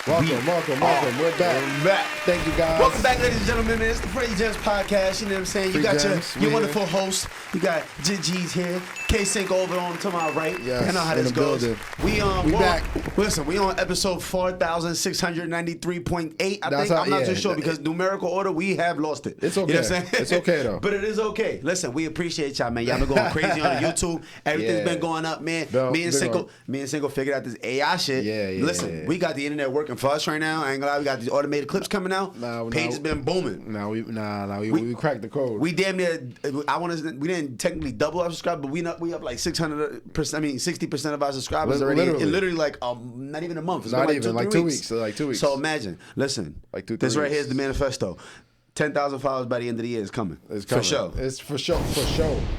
Welcome. We're back. Thank you, guys. Welcome back, ladies and gentlemen. It's the Free Gems Podcast. You know what I'm saying? You got your wonderful host. You got G's here. K-Sync over on to my right. Yes, I know how this goes. Building. We back. Listen, we on episode 4,693.8. I'm not too sure because numerical order, we have lost it. It's okay. You know what I'm saying? It's okay, though. But it is okay. Listen, we appreciate y'all, man. Y'all been going crazy on YouTube. Everything's been going up, man. Me and Cinco figured out this AI shit. Listen, we got the internet working for us right now. I ain't gonna lie, we got these automated clips coming out. Page has been booming. We cracked the code. We damn near. We didn't technically double our subscribers, but we up like 600%. I mean, 60% of our subscribers already. Literally like not even a month. It's not like even 2 weeks. Like 2 weeks. So imagine. Listen, like 2-3 this right weeks. here is the manifesto. 10,000 followers by the end of the year is coming. It's coming. For sure. It's for sure.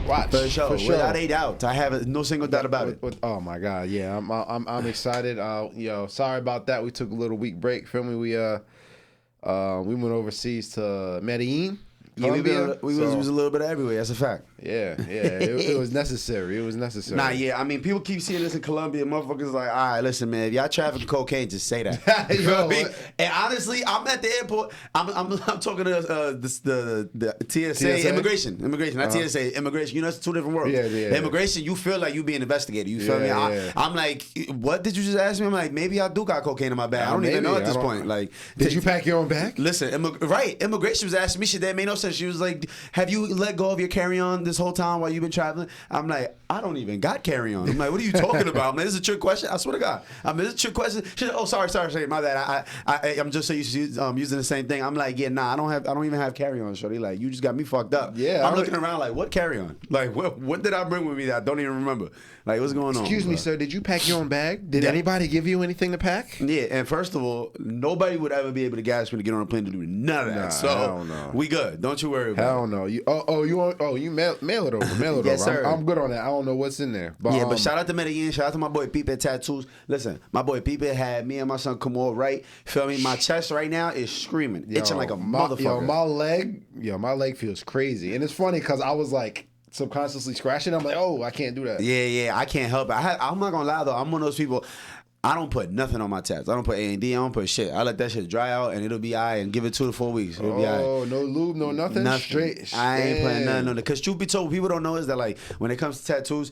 Watch. For sure. Without a doubt. I have no single doubt about it. Oh my God. Yeah. I'm excited. Sorry about that. We took a little week break. Feel me? We went overseas to Medellin. Colombia, we was a little bit everywhere. That's a fact. Yeah. It was necessary. Nah, yeah. I mean, people keep seeing this in Colombia. Motherfuckers like, all right, listen, man. If y'all trafficking cocaine, just say that. You know what I mean? And honestly, I'm at the airport. I'm talking to the TSA immigration, not TSA immigration. You know, it's two different worlds. Yeah. Immigration, you feel like you being investigated. You feel me? I'm like, what did you just ask me? I'm like, maybe I do got cocaine in my bag. I don't even know at this point. Like, did you pack your own bag? Listen, immigration was asking me shit that made no sense. She was like, have you let go of your carry-on this whole time while you've been traveling? I'm like, I don't even got carry-on. I'm like, what are you talking about? I'm like, this is a trick question. I swear to God. This is a trick question. She's like, oh, sorry, my bad. I'm just so used to using the same thing. I'm like, yeah, nah, I don't even have carry-on, shorty. Like, you just got me fucked up. Yeah, I'm looking around like, what carry-on? Like, what did I bring with me that I don't even remember? Like, what's going on? Excuse me, sir. Did you pack your own bag? Did anybody give you anything to pack? Yeah, and first of all, nobody would ever be able to gas me to get on a plane to do none of that. So we good. Don't you worry about it. Hell no. You mail it over. Yes, sir. I'm good on that. I don't know what's in there. But, but shout out to Medellin. Shout out to my boy Pipe Tattoos. Listen, my boy Pipe had me and my son come all right. Feel me? My chest right now is screaming, itching like a motherfucker. My leg feels crazy. And it's funny because I was like subconsciously scratching. I'm like, oh, I can't do that. Yeah, I can't help it. I'm not gonna lie though. I'm one of those people. I don't put nothing on my tats. I don't put A&D. I don't put shit. I let that shit dry out and it'll be all right and give it 2 to 4 weeks. It'll be all right. Oh, no lube, no nothing? Straight. I ain't putting nothing on it. Because truth be told, what people don't know is that like when it comes to tattoos,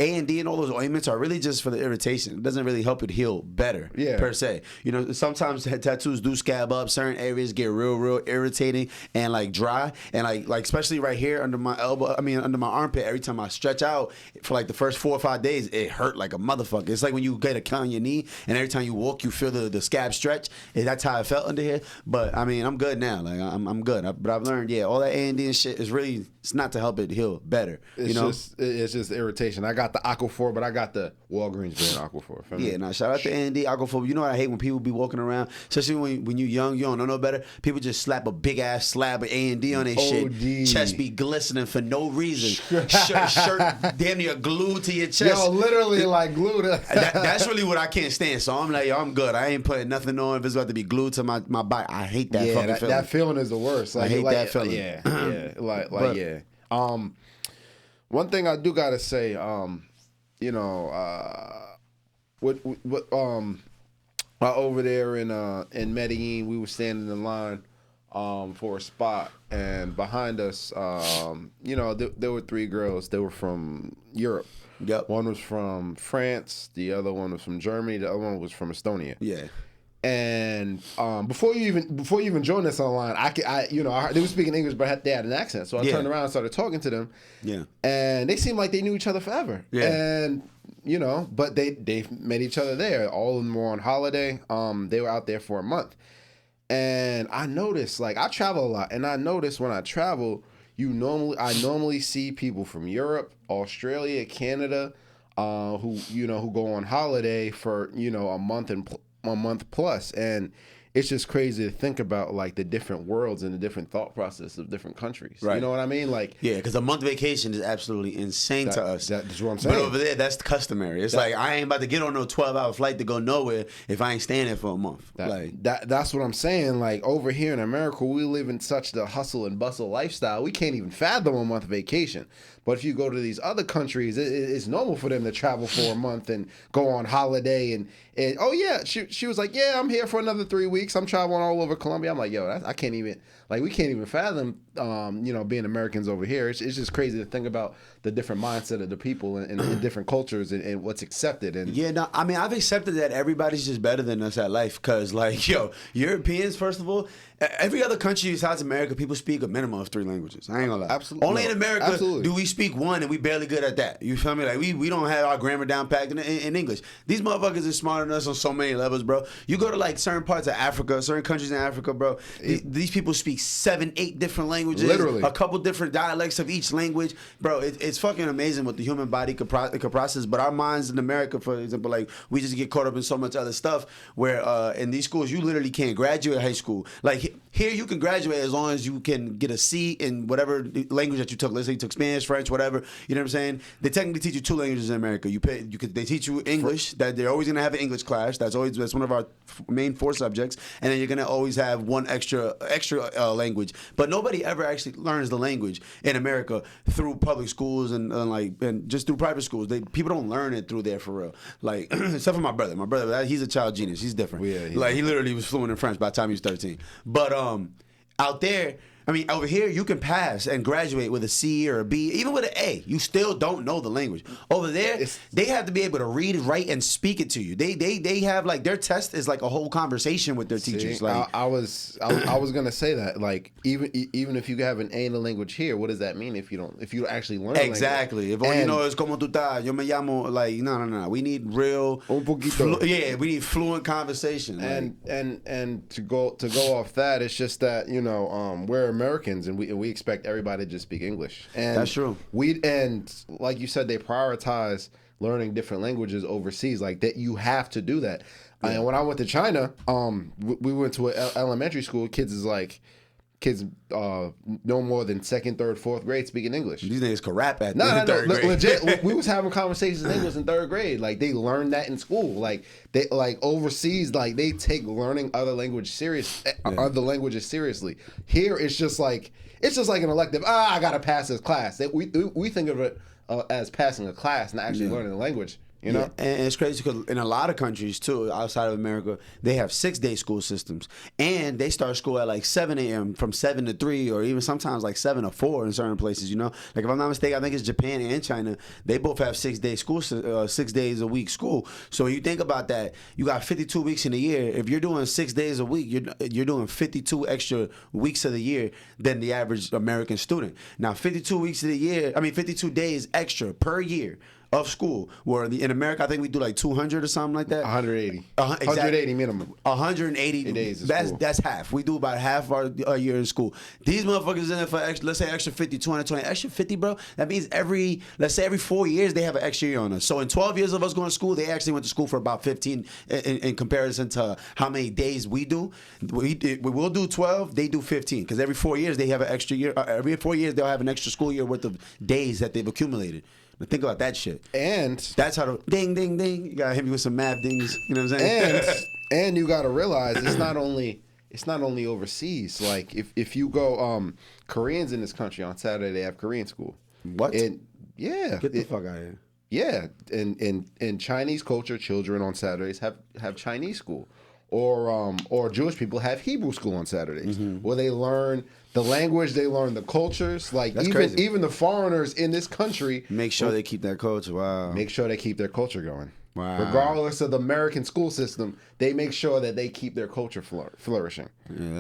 A&D and all those ointments are really just for the irritation. It doesn't really help it heal better, per se. You know, sometimes tattoos do scab up. Certain areas get real irritating and like dry. And like especially right here under my elbow, under my armpit, every time I stretch out for like the first 4 or 5 days, it hurt like a motherfucker. It's like when you get a cut on your knee and every time you walk, you feel the scab stretch. And that's how I felt under here. But I mean, I'm good now. Like I'm good. But I've learned, all that A&D and shit is really, it's not to help it heal better. It's just irritation. I got the Aquaphor, but I got the Walgreens brand Aquaphor. Shout out to A&D Aquaphor. You know what I hate when people be walking around, especially when you young, you don't know no better. People just slap a big ass slab of A&D on their shit. Chest be glistening for no reason. Shirt damn near glued to your chest. Yo, literally like glued. That's really what I can't stand. So I'm like, I'm good. I ain't putting nothing on if it's about to be glued to my body. I hate that fucking feeling. That feeling is the worst. I hate that feeling. Yeah. One thing I do gotta say, over there in Medellin, we were standing in line for a spot, and behind us, there were 3 girls. They were from Europe. Yep. One was from France, the other one was from Germany, the other one was from Estonia. Yeah. And before you even joined us online, they were speaking English, but they had an accent. So I turned around and started talking to them. Yeah. And they seemed like they knew each other forever. Yeah. And but they met each other there. All of them were on holiday. They were out there for a month. And I noticed, like, I travel a lot, and I noticed when I travel, I normally see people from Europe, Australia, Canada, who go on holiday for a month plus, and it's just crazy to think about like the different worlds and the different thought process of different countries. Right. You know what I mean? Like, yeah, because a month vacation is absolutely insane to us. That's what I'm saying. But over there, that's customary. It's like I ain't about to get on no 12-hour flight to go nowhere if I ain't staying there for a month. That's what I'm saying. Like over here in America, we live in such the hustle and bustle lifestyle. We can't even fathom a month vacation. But if you go to these other countries, it's normal for them to travel for a month and go on holiday. And oh yeah, she was like, yeah, I'm here for another 3 weeks. I'm traveling all over Colombia. I'm like, yo, I can't even, like, we can't even fathom, being Americans over here. It's just crazy to think about the different mindset of the people and different cultures and what's accepted. And yeah, no, I mean, I've accepted that everybody's just better than us at life. Because, like, yo, Europeans, first of all, every other country besides America, people speak a minimum of 3 languages. I ain't gonna lie. Absolutely. Only in America do we speak one, and we barely good at that. You feel me? Like, we don't have our grammar down packed in English. These motherfuckers are smarter than us on so many levels, bro. You go to, like, certain parts of Africa, certain countries in Africa, bro, these people speak 7, 8 different languages. Literally. A couple different dialects of each language. Bro, it's fucking amazing what the human body could process. But our minds in America, for example, like, we just get caught up in so much other stuff where in these schools, you literally can't graduate high school. Like, here you can graduate as long as you can get a C in whatever language that you took. Let's say you took Spanish, French, whatever. You know what I'm saying? They technically teach you 2 languages in America. They teach you English. That they're always gonna have an English class. That's one of our main 4 subjects. And then you're gonna always have one extra language. But nobody ever actually learns the language in America through public schools and just through private schools. People don't learn it through there for real. Like, except for my brother. My brother, he's a child genius. He's different. Yeah, like, he literally was fluent in French by the time he was 13. But out there, I mean, over here, you can pass and graduate with a C or a B, even with an A. You still don't know the language. Over there, they have to be able to read, write, and speak it to you. They have, like, their test is like a whole conversation with their teachers. Like, I was gonna say that, like, even if you have an A in the language here, what does that mean if you actually learn? Exactly. If all you know is como tú estás, yo me llamo, like, no. We need real, un poquito. We need fluent conversation. And to go off that, it's just that we're Americans and we expect everybody to just speak English. And that's true. And like you said, they prioritize learning different languages overseas. Like that, you have to do that. Yeah. And when I went to China, we went to an elementary school. Kids no more than 2nd, 3rd, 4th grade speaking English. These niggas could rap at 3rd grade. Legit. We was having conversations in English in 3rd grade. Like, they learned that in school. Like, they, like, overseas, like, they take learning other languages seriously. Here it's just like an elective. I gotta pass this class. We think of it as passing a class, not actually learning the language. You know? Yeah, and it's crazy because in a lot of countries, too, outside of America, they have 6-day school systems. And they start school at like 7 a.m. from 7 to 3, or even sometimes like 7 to 4 in certain places, you know? Like, if I'm not mistaken, I think it's Japan and China. They both have 6-day school, 6 days a week school. So when you think about that, you got 52 weeks in a year. If you're doing 6 days a week, you're doing 52 extra weeks of the year than the average American student. Now, 52 days extra per year of school, where in America, I think we do like 200 or something like that. 180. Exactly. 180 minimum. 180 days. That's half. We do about half our year in school. These motherfuckers in there for let's say extra 50, 220, extra 50, bro. That means every 4 years they have an extra year on us. So in 12 years of us going to school, they actually went to school for about 15 in comparison to how many days we do. We will do 12, they do 15, because every 4 years they have an extra year. Every 4 years they'll have an extra school year worth of days that they've accumulated. Think about that shit. And that's how to ding, ding, ding. You gotta hit me with some math dings. You know what I'm saying? And you gotta realize it's not only overseas. Like, if you go, Koreans in this country on Saturday, they have Korean school. What? And yeah, get the fuck out of here. Yeah, in Chinese culture, children on Saturdays have Chinese school, or Jewish people have Hebrew school on Saturdays, where they learn the language, they learn the cultures. Like, even the foreigners in this country make sure they keep their culture. Wow. Make sure they keep their culture going. Wow. Regardless of the American school system, they make sure that they keep their culture flourishing,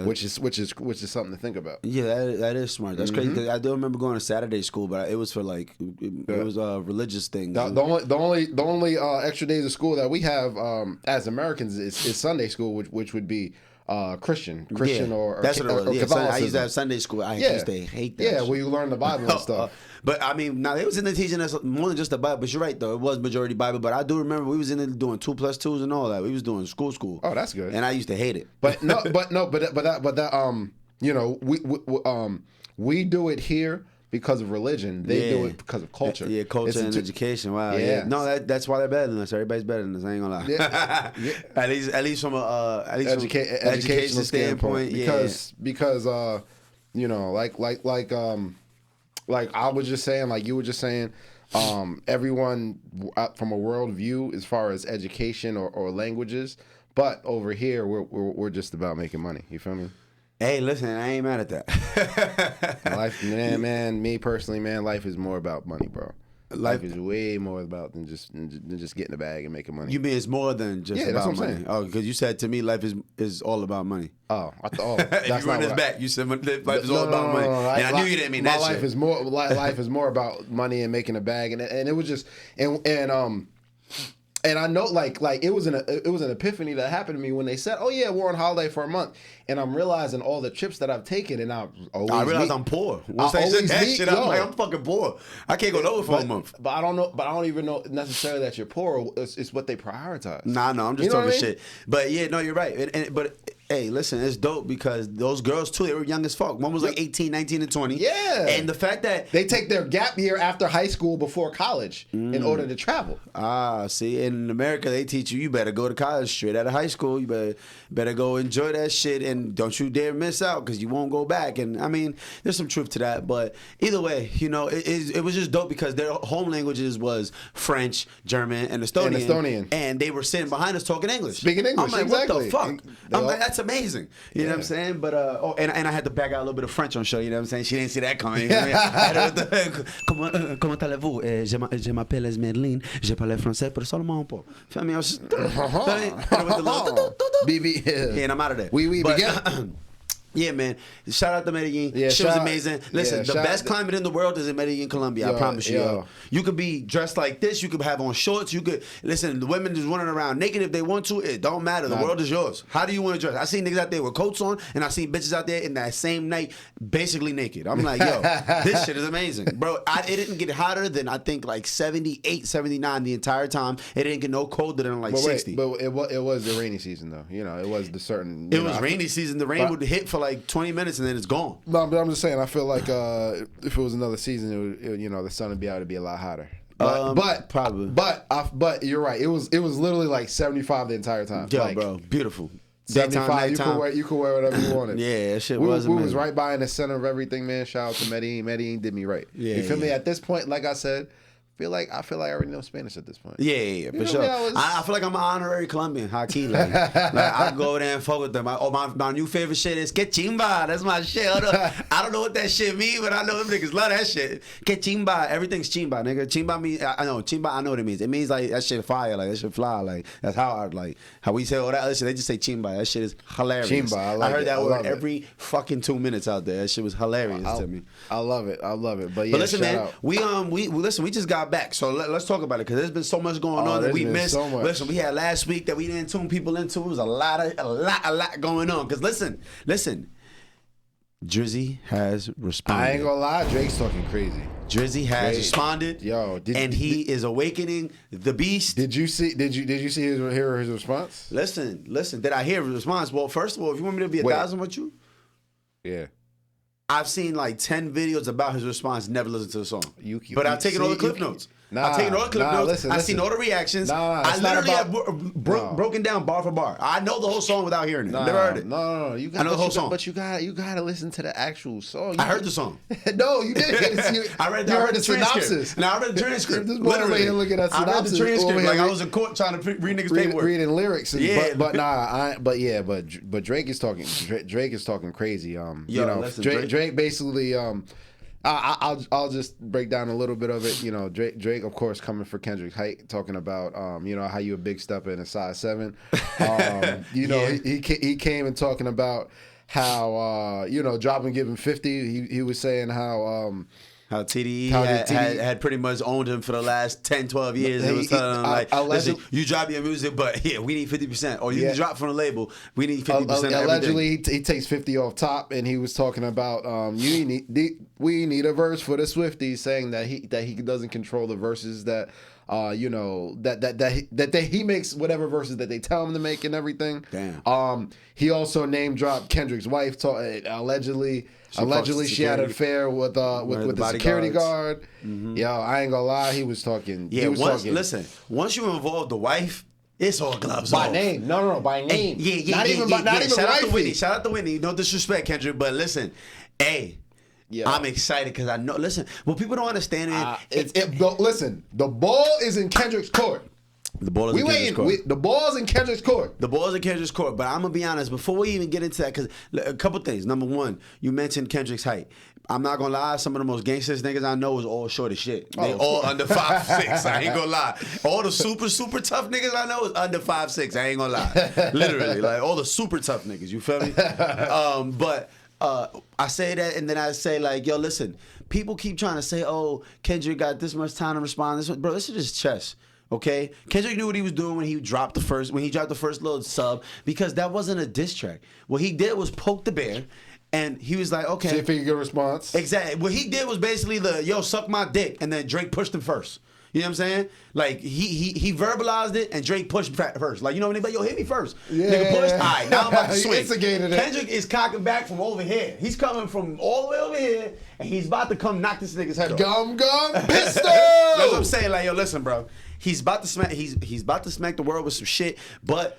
which is something to think about. Yeah, that is smart. That's crazy. 'Cause I do remember going to Saturday school, but it was for like it was a religious thing. The only extra days of school that we have as Americans is Sunday school, which would be Christian or that's what it was. Or I used to have Sunday school. I used to hate that. Yeah, where you learn the Bible and stuff. But I mean, now they was in there teaching us more than just the Bible. But you're right though, it was majority Bible. But I do remember we was in there doing 2+2s and all that. We was doing school. Oh, that's good. And I used to hate it. But that you know, we do it here because of religion. They do it because of culture. Yeah, culture and education. Wow. Yeah. No, that's why they're better than us. Everybody's better than us. I ain't gonna lie. Yeah. At least from a educational standpoint. Because you know, like I was just saying, like you were just saying, everyone from a worldview as far as education or languages, but over here we're just about making money. You feel me? Hey, listen, I ain't mad at that. Life, man, me personally, man, life is more about money, bro. Life is way more about than just getting the bag and making money. You mean it's more than just about money? Saying. Oh, because you said to me life is all about money. Oh, I thought. Oh, if you run this back, you said life is all about money, and I knew you didn't mean that. Life is more. Life is more about money and making a bag, and it was just and I know like it was an epiphany that happened to me when they said, "Oh yeah, we're on holiday for a month," and I'm realizing all the trips that I've taken, and I realize I'm poor. Once they said that shit, I'm like, I'm fucking poor. I can't go nowhere for a month. But I don't know. But I don't even know necessarily that you're poor. It's what they prioritize. Nah, no, I'm just talking shit. But yeah, no, you're right. But hey, listen, it's dope because those girls too, they were young as fuck. One was like 18, 19, and 20. Yeah. And the fact that they take their gap year after high school before college in order to travel. Ah, see, in America they teach you better go to college straight out of high school. You better go enjoy that shit and don't you dare miss out because you won't go back. And I mean, there's some truth to that. But either way, you know, it was just dope because their home languages was French, German, and Estonian. And they were sitting behind us talking English. Speaking English, I'm like, exactly. What the fuck? I'm like, that's amazing. You know what I'm saying? But and I had to back out a little bit of French on show. You know what I'm saying? She didn't see that coming. Comment allez-vous? Je m'appelle Esmerlin. Je parle français, pero seulement un peu. Feel me? I was BB. Yeah, and I'm out of there. Yeah, man. Shout out to Medellin. Yeah, shit was amazing. Listen, the best climate in the world is in Medellin, Colombia. I promise you. Yo. You could be dressed like this. You could have on shorts. You could listen. The women just running around naked if they want to. It don't matter. The world is yours. How do you want to dress? I seen niggas out there with coats on, and I seen bitches out there in that same night basically naked. I'm like, yo, this shit is amazing, bro. It didn't get hotter than I think like 78, 79 the entire time. It didn't get no colder than like 60. But it was the rainy season though. You know, it was the certain. It was rainy season. The rain would hit for like 20 minutes and then it's gone. No, but I'm just saying. I feel like if it was another season, you know, the sun would be able to be a lot hotter. But probably. But you're right. It was literally like 75 the entire time. Yo, like, bro, beautiful. 75. You could wear whatever you wanted. Yeah, that shit was amazing. We was right by in the center of everything, man. Shout out to Medellin. Medellin did me right. Yeah, you feel me? At this point, like I said. I feel like I already know Spanish at this point. Yeah, for sure. I feel like I'm an honorary Colombian, high key. Like I go there and fuck with them. My new favorite shit is que chimba. That's my shit. I don't know what that shit means, but I know them niggas love that shit. Que chimba. Everything's chimba, nigga. Chimba means I know what it means. It means like that shit fire, like that shit fly. Like that's how we say all that other shit. They just say chimba. That shit is hilarious. Chimba. I heard that word every fucking 2 minutes out there. That shit was hilarious to me. I love it. But yeah, listen, man. We just got back, so let's talk about it because there's been so much going on that we missed. So much. Listen, we had last week that we didn't tune people into. It was a lot going on. Because listen, Drizzy has responded. I ain't gonna lie, Drake's talking crazy. Drizzy has responded. Yo, he is awakening the beast. Did you see his response? Listen. Did I hear his response? Well, first of all, if you want me to be 1,000 with you, yeah. I've seen like 10 videos about his response, never listened to the song. But I've taken all the clip notes. I've taken all the clip notes. Listen. I've seen all the reactions. I literally have broken down bar for bar. I know the whole song without hearing it. Never heard it. No. I know the whole song. But you gotta listen to the actual song. I heard the song. No, you didn't. I read the synopsis. Now I read the transcript. This boy over here looking at synopsis. I read the transcript like I was in court trying to read niggas' paperwork. Reading lyrics. But Drake is talking. Drake is talking crazy. Drake basically. I'll just break down a little bit of it. You know, Drake of course coming for Kendrick height, talking about you know how you a big stepper in a size 7. You know, he came and talking about how you know, drop and give him 50. He was saying how How TDE had pretty much owned him for the last 10, 12 years. It was telling him, like, listen, you drop your music, but we need 50%. Or you can drop from the label. We need 50% allegedly, he takes 50 off top, and he was talking about we need a verse for the Swifties, saying that he doesn't control the verses that that he makes whatever verses that they tell him to make and everything. Damn. He also name dropped Kendrick's wife. Allegedly, she had an affair with the security guard. Mm-hmm. Yo, I ain't gonna lie, he was talking. Yeah, listen, once you involve the wife, it's all gloves by off. name. No, by name. Not even Shout out to Whitey. Shout out to Whitney. No disrespect, Kendrick, but listen, hey. Yeah. I'm excited because I know. Listen, what people don't understand listen, the ball is in Kendrick's court. The ball is in Kendrick's court. The ball's in Kendrick's court. The ball's in Kendrick's court. But I'm gonna be honest. Before we even get into that, because a couple things. Number one, you mentioned Kendrick's height. I'm not gonna lie. Some of the most gangsters niggas I know is all short as shit. They all under 5'6". I ain't gonna lie. All the super tough niggas I know is under 5'6". I ain't gonna lie. Literally, like all the super tough niggas. You feel me? But. I say that, and then I say, like, yo, listen, people keep trying to say, oh, Kendrick got this much time to respond. Bro, this is just chess, okay? Kendrick knew what he was doing when he dropped the first little sub, because that wasn't a diss track. What he did was poke the bear, and he was like, okay. See if he could get a response. Exactly. What he did was basically yo, suck my dick, and then Drake pushed him first. You know what I'm saying? Like, he verbalized it, and Drake pushed first. Like, you know what I mean? Like, yo, hit me first. Yeah. Nigga pushed. All right, now I'm about to swing. Kendrick is cocking back from over here. He's coming from all the way over here, and he's about to come knock this nigga's head off. Gum pistol! That's what I'm saying. Like, yo, listen, bro. He's about to smack the world with some shit, but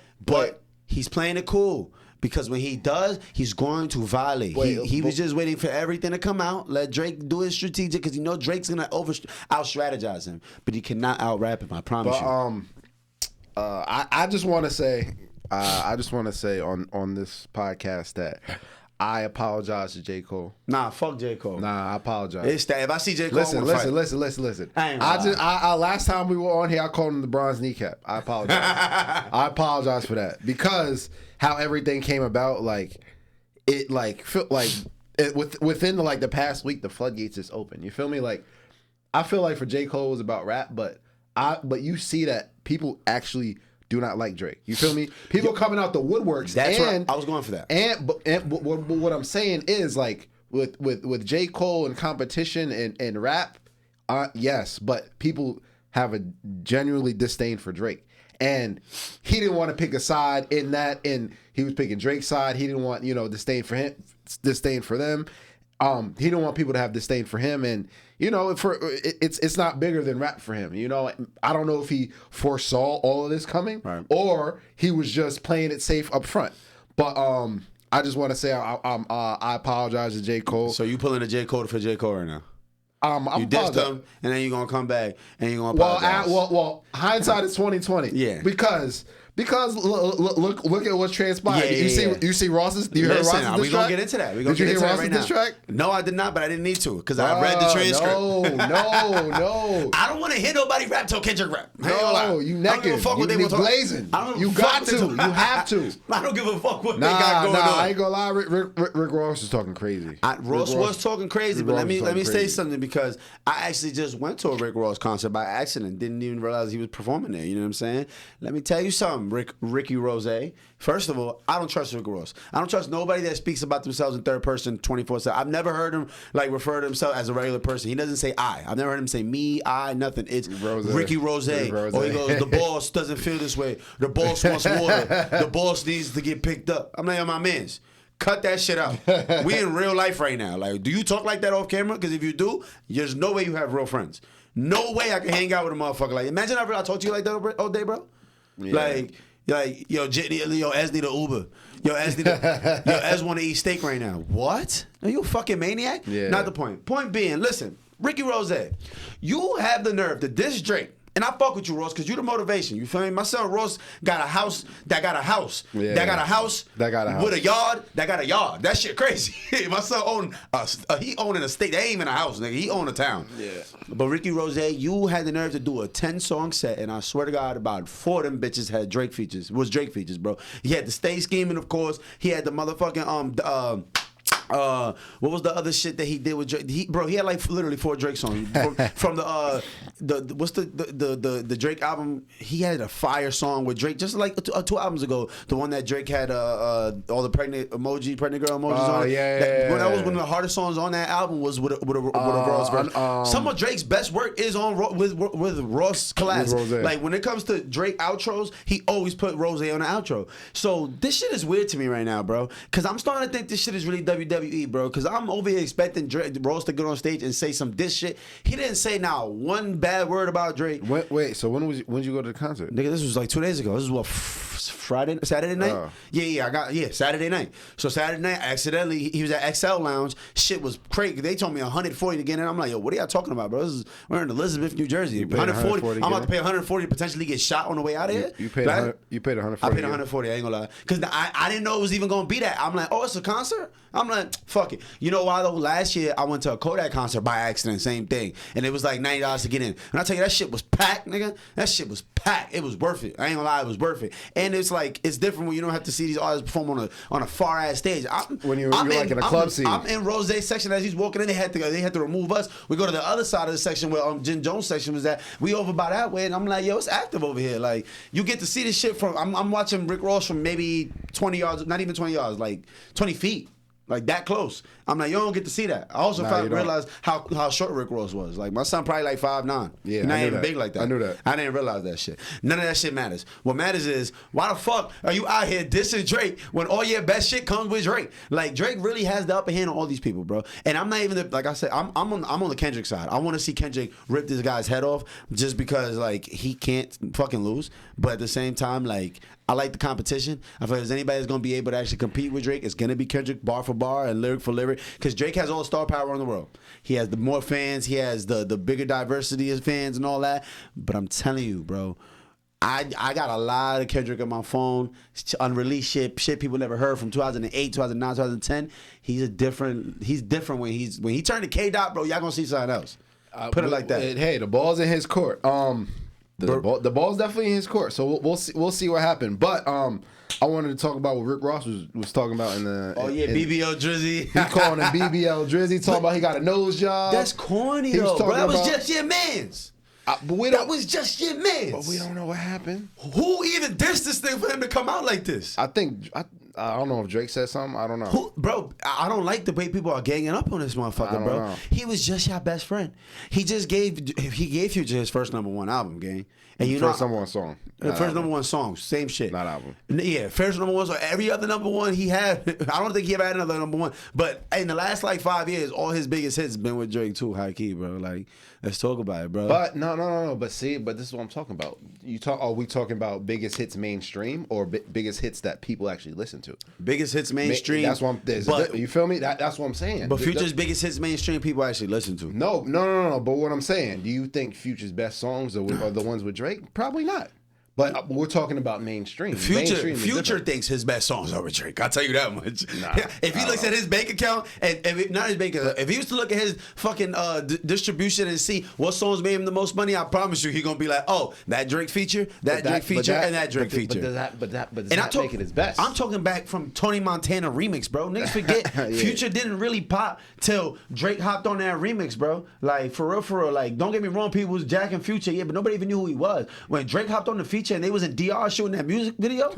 he's playing it cool. Because when he does, he's going to violate. He was just waiting for everything to come out. Let Drake do his strategic, because Drake's gonna out-strategize him, but he cannot out-rap him. I promise you. I just want to say, on this podcast that I apologize to J. Cole. Nah, fuck J. Cole. Nah, I apologize. It's that if I see J. Cole, listen. Last time we were on here, I called him the bronze kneecap. I apologize. I apologize for that, because how everything came about, like it, like felt like within the past week, the floodgates is open. You feel me? Like, I feel like for J. Cole it was about rap, but you see that people actually do not like Drake. You feel me? People coming out the woodworks. That's right. I was going for that. But what I'm saying is, like, with J. Cole and competition and rap, yes, but people have a genuinely disdain for Drake. And he didn't want to pick a side in that, and he was picking Drake's side. He didn't want, disdain for them. He didn't want people to have disdain for him, and it's not bigger than rap for him. I don't know if he foresaw all of this coming, right, or he was just playing it safe up front. But I just want to say I apologize to J. Cole. So you pulling a J. Cole for J. Cole right now? You dissed him, and then you're gonna come back and you're gonna apologize. Well, hindsight is 20/20. Yeah, because look at what's transpired. Yeah, you see Ross's. You heard Ross's diss track? We gonna get into that. Did you hear Ross's diss track? No, I did not, but I didn't need to, because I read the transcript. No. I don't want to hear nobody rap till Kendrick rap. No, you naked. I don't give a fuck what they want to blazing. You got to. You have to. I don't give a fuck what they got going on. I ain't gonna lie. Rick Ross was talking crazy. Ross was talking crazy, but let me say something, because I actually just went to a Rick Ross concert by accident. Didn't even realize he was performing there. You know what I'm saying? Let me tell you something, Ricky Rose. First of all, I don't trust Rick Ross. I don't trust nobody that speaks about themselves in third person 24/7. I've never heard him refer to himself as a regular person. He doesn't say I. I've never heard him say me, I, nothing. It's Ricky Rose. Or he goes, the boss doesn't feel this way. The boss wants water. The boss needs to get picked up. I'm like, my mans, cut that shit out. We in real life right now. Like, do you talk like that off camera? Because if you do, there's no way you have real friends. No way I can hang out with a motherfucker like. Imagine I talk to you like that all day, bro. Yeah. Like, yo, Ez need an Uber. Yo, Ez want to eat steak right now. What? Are you a fucking maniac? Yeah. Not the point. Point being, listen, Ricky Rose, you have the nerve to diss Drake. And I fuck with you, Ross, because you the motivation. You feel me? My son Ross got a house that got a house. Yeah. That got a house. That got a house. With a yard. That got a yard. That shit crazy. My son he owned an estate. That ain't even a house, nigga. He owned a town. Yeah. But Ricky Rose, you had the nerve to do a 10-song set, and I swear to God, about 4 of them bitches had Drake features. It was Drake features, bro. He had the Stay Scheming, of course. He had the motherfucking What was the other shit that he did with Drake? He had like literally 4 Drake songs from the Drake album. He had a fire song with Drake just like 2 albums ago. The one that Drake had all the pregnant girl emojis on it. That was one of the hardest songs on that album was with a Ross verse. Some of Drake's best work is on with Ross collabs. Like when it comes to Drake outros, he always put Rose on the outro. So this shit is weird to me right now, bro. Because I'm starting to think this shit is really WWE, bro. Because I'm over here expecting Ross to get on stage and say some diss shit. He didn't say now one bad word about Drake. Wait. So when did you go to the concert? Nigga, this was like 2 days ago. This is what, Saturday night? Saturday night. So Saturday night, accidentally, he was at XL Lounge. Shit was crazy. They told me $140 to get in. I'm like, yo, what are y'all talking about, bro? We're in Elizabeth, New Jersey. $140. I'm about to pay $140 to potentially get shot on the way out of here. You paid $140. I paid $140. I ain't gonna lie, because I didn't know it was even gonna be that. I'm like, oh, it's a concert. I'm like, fuck it. You know why though? Last year I went to a Kodak concert by accident, same thing, and it was like $90 to get in. And I tell you, that shit was packed, nigga. That shit was packed. It was worth it. I ain't gonna lie, it was worth it. And it's like it's different when you don't have to see these artists perform on a far ass stage. When you're like in a club scene. I'm in Rose's section as he's walking in. They had to remove us. We go to the other side of the section where Jim Jones' section was at. We over by that way, and I'm like, yo, it's active over here. Like you get to see this shit from. I'm watching Rick Ross from maybe 20 yards, not even 20 yards, like 20 feet. Like that close. I'm like, you don't get to see that. I also realized how short Rick Ross was. Like my son probably like 5'9". Yeah, and I ain't even big like that. I knew that. I didn't realize that shit. None of that shit matters. What matters is why the fuck are you out here dissing Drake when all your best shit comes with Drake? Like Drake really has the upper hand on all these people, bro. And I'm not even like I said, I'm on the Kendrick side. I want to see Kendrick rip this guy's head off just because like he can't fucking lose. But at the same time, like I like the competition. I feel like if anybody that's gonna be able to actually compete with Drake, it's gonna be Kendrick bar for bar and lyric for lyric. Because Drake has all the star power in the world. He has the more fans. He has the bigger diversity of fans and all that. But I'm telling you, bro, I got a lot of Kendrick on my phone, unreleased shit people never heard from 2008, 2009, 2010. He's different when he turned to K-Dot, bro. Y'all gonna see something else. Put it like that. Hey, the ball's in his court. The ball's definitely in his court, so we'll see what happened. But I wanted to talk about what Rick Ross was talking about in the. BBL Drizzy. He calling him BBL Drizzy, talking about he got a nose job. That's corny though, bro. That was just your man's. That was just your man's. But we don't know what happened. Who even dissed this thing for him to come out like this? I don't know if Drake said something. I don't know. Bro, I don't like the way people are ganging up on this motherfucker, bro. Know. He was just your best friend. He gave Future his first #1 album, gang. And you first #1 song. First #1 song, same shit. Not album. Yeah, first #1 song. Every other #1 he had, I don't think he ever had another #1. But in the last like 5 years, all his biggest hits been with Drake too, high key, bro. Like, let's talk about it, bro. But no. But this is what I'm talking about. Are we talking about biggest hits mainstream or biggest hits that people actually listen to? Biggest hits mainstream. That's what you feel me? That's what I'm saying. But Future's biggest hits mainstream people actually listen to. No. But what I'm saying, do you think Future's best songs are the ones with Drake? Probably not. But we're talking about mainstream. Future thinks his best songs are with Drake. I'll tell you that much. If he looks at his bank account, and if he was to look at his fucking distribution and see what songs made him the most money, I promise you he's gonna be like, oh, that Drake feature, and that Drake feature. But does that make it his best? I'm talking back from Tony Montana remix, bro. Niggas forget Future didn't really pop till Drake hopped on that remix, bro. Like for real. Like don't get me wrong, people was jacking Future, but nobody even knew who he was. When Drake hopped on the feature and they was in DR shooting that music video,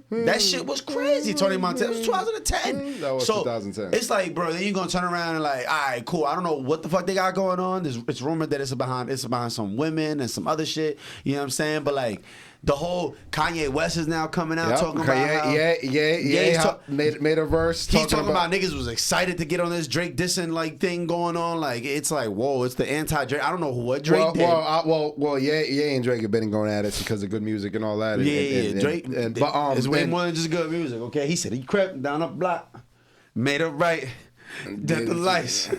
that shit was crazy. Tony Montana, it was 2010. That was 2010. It's like, bro, then you gonna turn around and like, all right, cool. I don't know what the fuck they got going on. It's rumored that it's behind some women and some other shit. You know what I'm saying? But like, the whole Kanye West is now coming out talking about how made a verse. He's talking about niggas was excited to get on this Drake dissing like thing going on. Like it's like, whoa, it's the anti-Drake. I don't know what Drake did. Ye and Drake have been going at it because of good music and all that. Drake. It's way more than just good music. Okay, he said he crept down a block, made it right. Death the lights.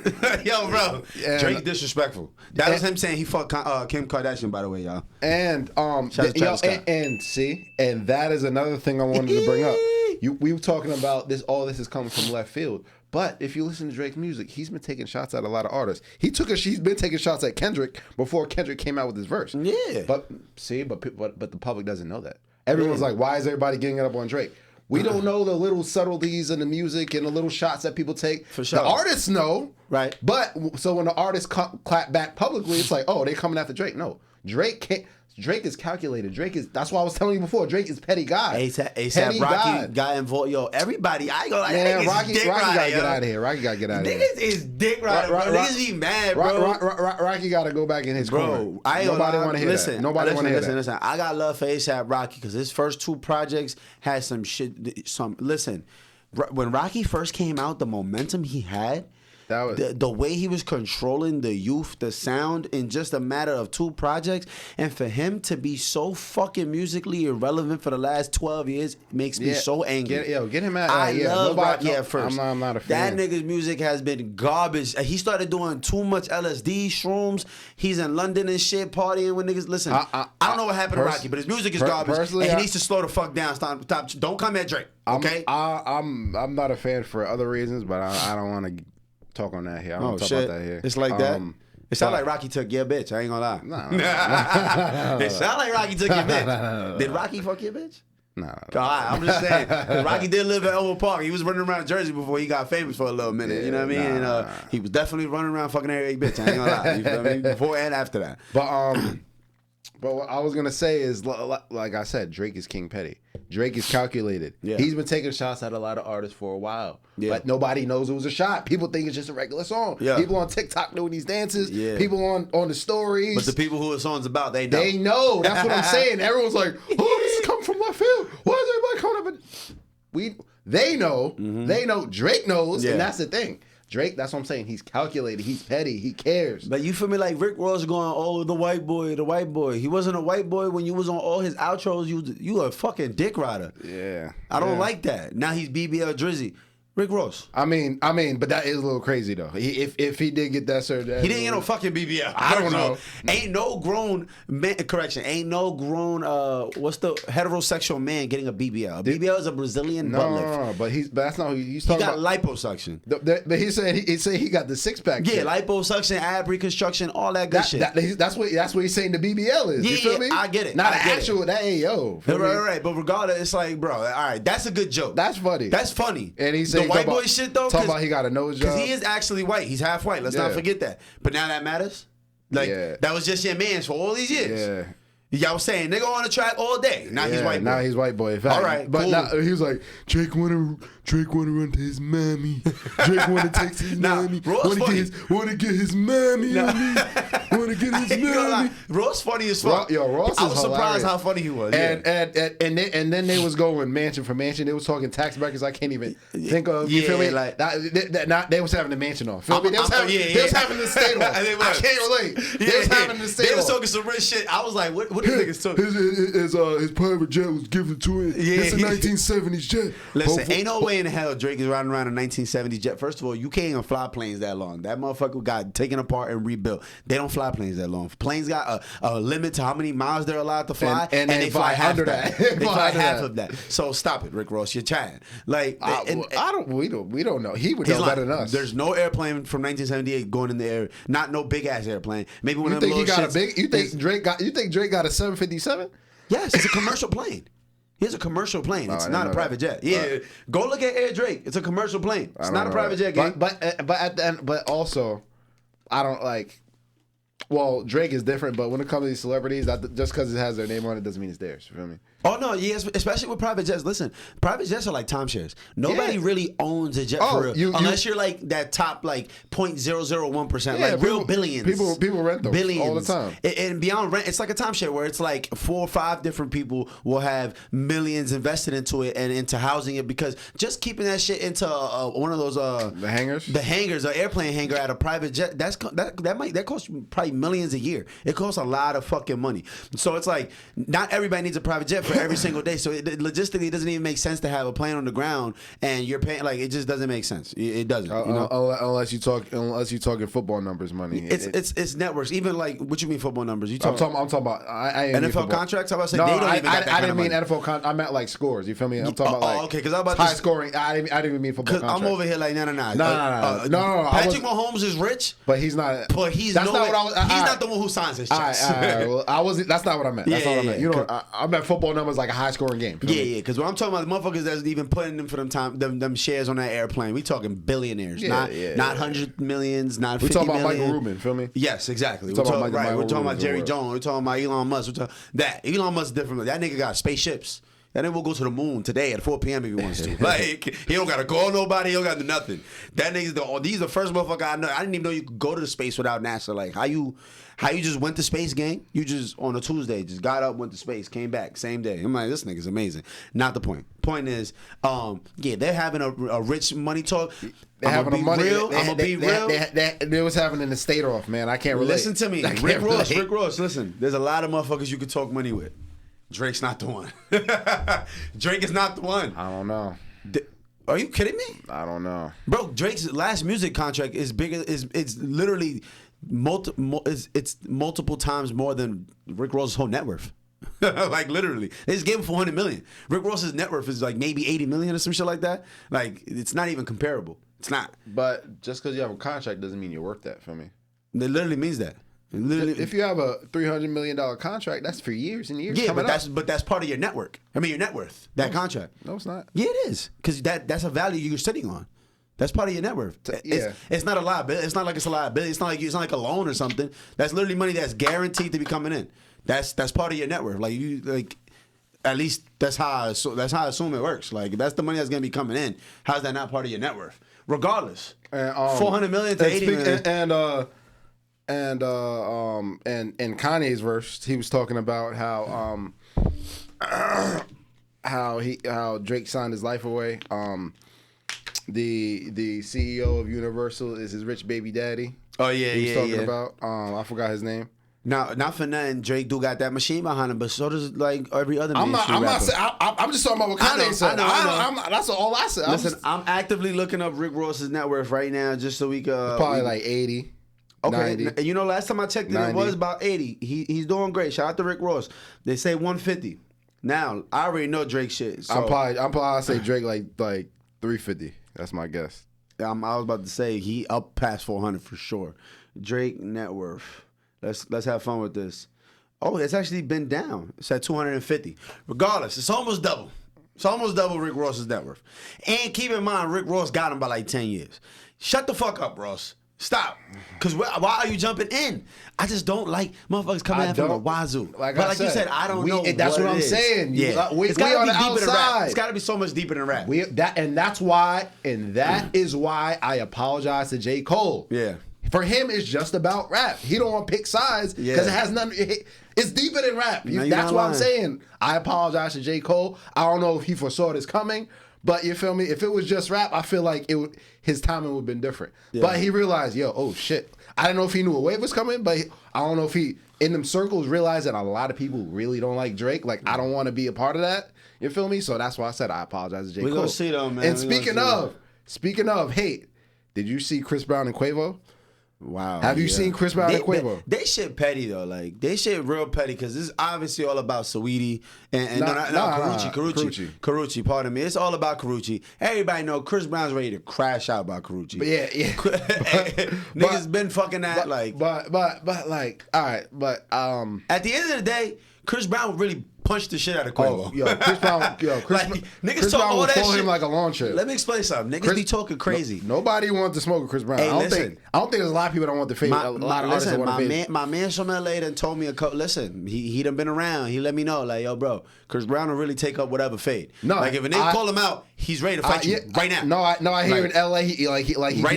Yo, bro. Drake disrespectful. That was him saying he fucked Kim Kardashian, by the way, y'all. And and that is another thing I wanted to bring up. We were talking about this. All this is coming from left field. But if you listen to Drake's music, he's been taking shots at a lot of artists. He's been taking shots at Kendrick before Kendrick came out with his verse. Yeah. But the public doesn't know that. Everyone's like, why is everybody getting it up on Drake? We don't know the little subtleties in the music and the little shots that people take. For sure. The artists know. Right. But so when the artists clap back publicly, it's like, oh, they coming after Drake. No. Drake can't. Drake is calculated. Drake is. That's why I was telling you before. Drake is petty guy. ASAP Rocky got involved. Yo, everybody. I ain't gonna like. Man, Rocky gotta get out of here. Rocky gotta get out of here. Niggas is dick rider. Niggas be mad, bro. Rocky gotta go back in his corner. Nobody want to hear that. Nobody want to hear that. Listen. I got love for ASAP Rocky because his first 2 projects had some shit. Listen, when Rocky first came out, the momentum he had. The way he was controlling the youth, the sound in just a matter of 2 projects, and for him to be so fucking musically irrelevant for the last 12 years makes me so angry. Get him out. I love Rocky at first. I'm not a fan. That nigga's music has been garbage. He started doing too much LSD, shrooms. He's in London and shit, partying with niggas. Listen, I don't know what happened to Rocky, but his music is garbage, and he needs to slow the fuck down. Stop. Don't come at Drake. Okay. I'm not a fan for other reasons, but I don't want to talk on that here. I don't talk about that here. It's like that. It sound like Rocky took your bitch. I ain't gonna lie. Nah. It sound like Rocky took your bitch. Did Rocky fuck your bitch? Nah. I'm just saying. Rocky did live at Elmwood Park. He was running around Jersey before he got famous for a little minute. You know what I mean? And he was definitely running around fucking every bitch. I ain't gonna lie. You feel me? Before and after that. But what I was gonna say is, like I said, Drake is King Petty. Drake is calculated. Yeah. He's been taking shots at a lot of artists for a while. Yeah. But nobody knows it was a shot. People think it's just a regular song. Yeah. People on TikTok doing these dances. Yeah. People on the stories. But the people who the song's about, they know. They know. That's what I'm saying. Everyone's like, oh, this is coming from left field. Why is everybody coming up? They know. Mm-hmm. They know. Drake knows, and that's the thing. Drake, that's what I'm saying. He's calculated. He's petty. He cares. But you feel me? Like Rick Ross going, oh, the white boy, the white boy. He wasn't a white boy when you was on all his outros. You a fucking dick rider. Yeah. I don't like that. Now he's BBL Drizzy. Rick Ross. I mean, but that is a little crazy though. If he did get that certificate, he didn't get no fucking BBL. I don't know. Ain't no grown man. Correction. Ain't no grown. What's the heterosexual man getting a BBL? A BBL is a Brazilian butt lift. No, but that's not. He's talking about liposuction. But he said he got the 6-pack. Yeah, liposuction, ab reconstruction, all that good shit. That's what he's saying. The BBL is. Yeah, you feel me? I get it. Not an actual. That ain't yo. Right. But regardless, it's like, bro. All right, that's a good joke. That's funny. That's funny. And he said. White boy shit though, talking about he got a nose job because he is actually white. He's half white. Let's not forget that. But now that matters. Like that was just your man's for all these years. Yeah. Y'all was saying nigga on the track all day. Now he's white boy. Now he's white boy. All right, but now he was like Drake wanna run to his mammy. Drake wanna text his mammy. Wanna get his mammy on me. Wanna get his mammy. Ross funny as fuck. Ross. I was surprised how funny he was. And then they was going mansion for mansion. They was talking tax brackets I can't even think of. You feel me? Like they was having the mansion off. Feel me? They was having the state off. I can't relate. They was having the state off. They was talking some rich shit. I was like, what these niggas talking? His private jet was given to him. It's a 1970s jet. Listen, ain't no way in hell Drake is riding around a 1970s jet. First of all, you can't even fly planes that long. That motherfucker got taken apart and rebuilt. They don't fly planes that long. Planes got a limit to how many miles they're allowed to fly, and they fly half of that. They fly half of that. So stop it, Rick Ross. You're trying. Like we don't know. He would know better than us. There's no airplane from 1978 going in the air. Not no big ass airplane. Maybe one of them little shits. You think Drake got a 757? Yes, it's a commercial plane. It's a commercial plane. It's not a private jet. Yeah, go look at Air Drake. It's a commercial plane. It's not a private jet, gang. But at the end, but also, I don't like. Well, Drake is different, but when it comes to these celebrities, just because it has their name on it doesn't mean it's theirs. You feel me? Oh, no, yes, especially with private jets. Listen, private jets are like timeshares. Nobody really owns a jet for real. Unless you're like that top like 0.001%, like real billions. People rent them billions all the time. And beyond rent, it's like a timeshare where it's like 4 or 5 different people will have millions invested into it and into housing it, because just keeping that shit into one of those the hangars, an airplane hangar at a private jet, that costs you probably millions a year. It costs a lot of fucking money. So it's like not everybody needs a private jet for every single day. So logistically, it doesn't even make sense to have a plane on the ground and you're paying. Like, it just doesn't make sense. It doesn't. Unless you talking football numbers money. It's networks. Even like, what you mean football numbers? I'm talking about NFL contracts. How about say they don't even got that I didn't mean NFL contracts. I meant like scores. You feel me? I'm talking about like okay, because I'm about high scoring. I didn't even mean football contracts. I'm over here like no. Patrick Mahomes is rich, but he's not. But he's not what I was. He's not the one who signs his checks. Well, that's not what I meant. That's not what I meant. I meant football numbers like a high scoring game. Yeah. Because when I'm talking about the motherfuckers that's even putting them for them shares on that airplane, we talking billionaires, not 100 millions, not 50 million. We talking about Michael Rubin, feel me? Yes, exactly. We're talking about Jerry Jones. We're talking about Elon Musk. That Elon Musk is different. That nigga got spaceships. That nigga will go to the moon today at 4 p.m. if he wants to. Like, he don't got to call nobody. He don't got to do nothing. That nigga's these the first motherfucker I know. I didn't even know you could go to the space without NASA. Like, how you just went to space, gang? You just, on a Tuesday, just got up, went to space, came back, same day. I'm like, this nigga's amazing. Not the point. Point is, they're having a rich money talk. I'm gonna be real. They was having an estate off, man. I can't relate. Listen to me. Rick Ross, listen. There's a lot of motherfuckers you could talk money with. Drake's not the one. Drake is not the one. I don't know. Are you kidding me? I don't know, bro. Drake's last music contract is bigger. It's literally it's multiple times more than Rick Ross's whole net worth. Like literally, they just gave him $400 million. Rick Ross's net worth is like maybe $80 million or some shit like that. Like it's not even comparable. It's not. But just because you have a contract doesn't mean you're worth that. For me, it literally means that. If you have a $300 million contract, that's for years and years. Yeah, but that's part of your network. I mean, your net worth. That contract. No, it's not. Yeah, it is, because that's a value you're sitting on. That's part of your net worth. It's not a liability. It's not like it's a liability. It's not like a loan or something. That's literally money that's guaranteed to be coming in. That's part of your net worth. At least that's how I assume it works. Like that's the money that's gonna be coming in. How's that not part of your net worth? Regardless, $400 million to $80 million. And Kanye's verse, he was talking about how Drake signed his life away. The CEO of Universal is his rich baby daddy. Oh yeah, he was talking about. I forgot his name. Now, not for nothing, Drake do got that machine behind him, but so does like every other. I'm just talking about what Kanye said. That's all I said. Listen, I'm actively looking up Rick Ross's net worth right now, just so we could. Probably like 80. Okay, 90, you know, last time I checked it was about 80. He's doing great. Shout out to Rick Ross. They say 150. Now I already know Drake shit. So I'm probably say Drake like 350. That's my guess. I was about to say he up past 400 for sure. Drake net worth. Let's have fun with this. Oh, it's actually been down. It's at 250. Regardless, it's almost double. It's almost double Rick Ross's net worth. And keep in mind, Rick Ross got him by like 10 years. Shut the fuck up, Ross. Stop. Because why are you jumping in? I just don't like motherfuckers coming in from the wazoo. Like you said, I don't know. That's what I'm saying. Yeah. It's got to be deeper than rap. It's got to be so much deeper than rap. That is why I apologize to J. Cole. Yeah. For him, it's just about rap. He don't want to pick sides because it has nothing. It's deeper than rap. That's why I'm saying I apologize to J. Cole. I don't know if he foresaw this coming. But you feel me? If it was just rap, I feel like his timing would have been different. Yeah. But he realized, oh shit. I don't know if he knew a wave was coming, but I don't know if he, in them circles, realized that a lot of people really don't like Drake. Like, I don't want to be a part of that. You feel me? So that's why I said I apologize to J. Cole. We're going to see though, man. And speaking of hate, did you see Chris Brown and Quavo? Wow. Have you seen Chris Brown and Quavo? They shit petty though. Like they shit real petty because this is obviously all about Saweetie and Karuchi. Pardon me. It's all about Karuchi. Everybody know Chris Brown's ready to crash out by Karuchi. But yeah. Niggas been fucking that but like all right. But at the end of the day, Chris Brown would really punch the shit out of Quavo. Chris Brown, niggas talk all that shit. Him like a launcher. Let me explain something. Niggas be talking crazy. Nobody wants to smoke with Chris Brown. Hey, I don't think there's a lot of people that want to fade. A lot of artists that want to fade. My man from LA done told me listen, he done been around. He let me know, like, yo, bro, Chris Brown will really take up whatever fade. No, like if a nigga call him out, he's ready to fight you right now. I hear in LA he right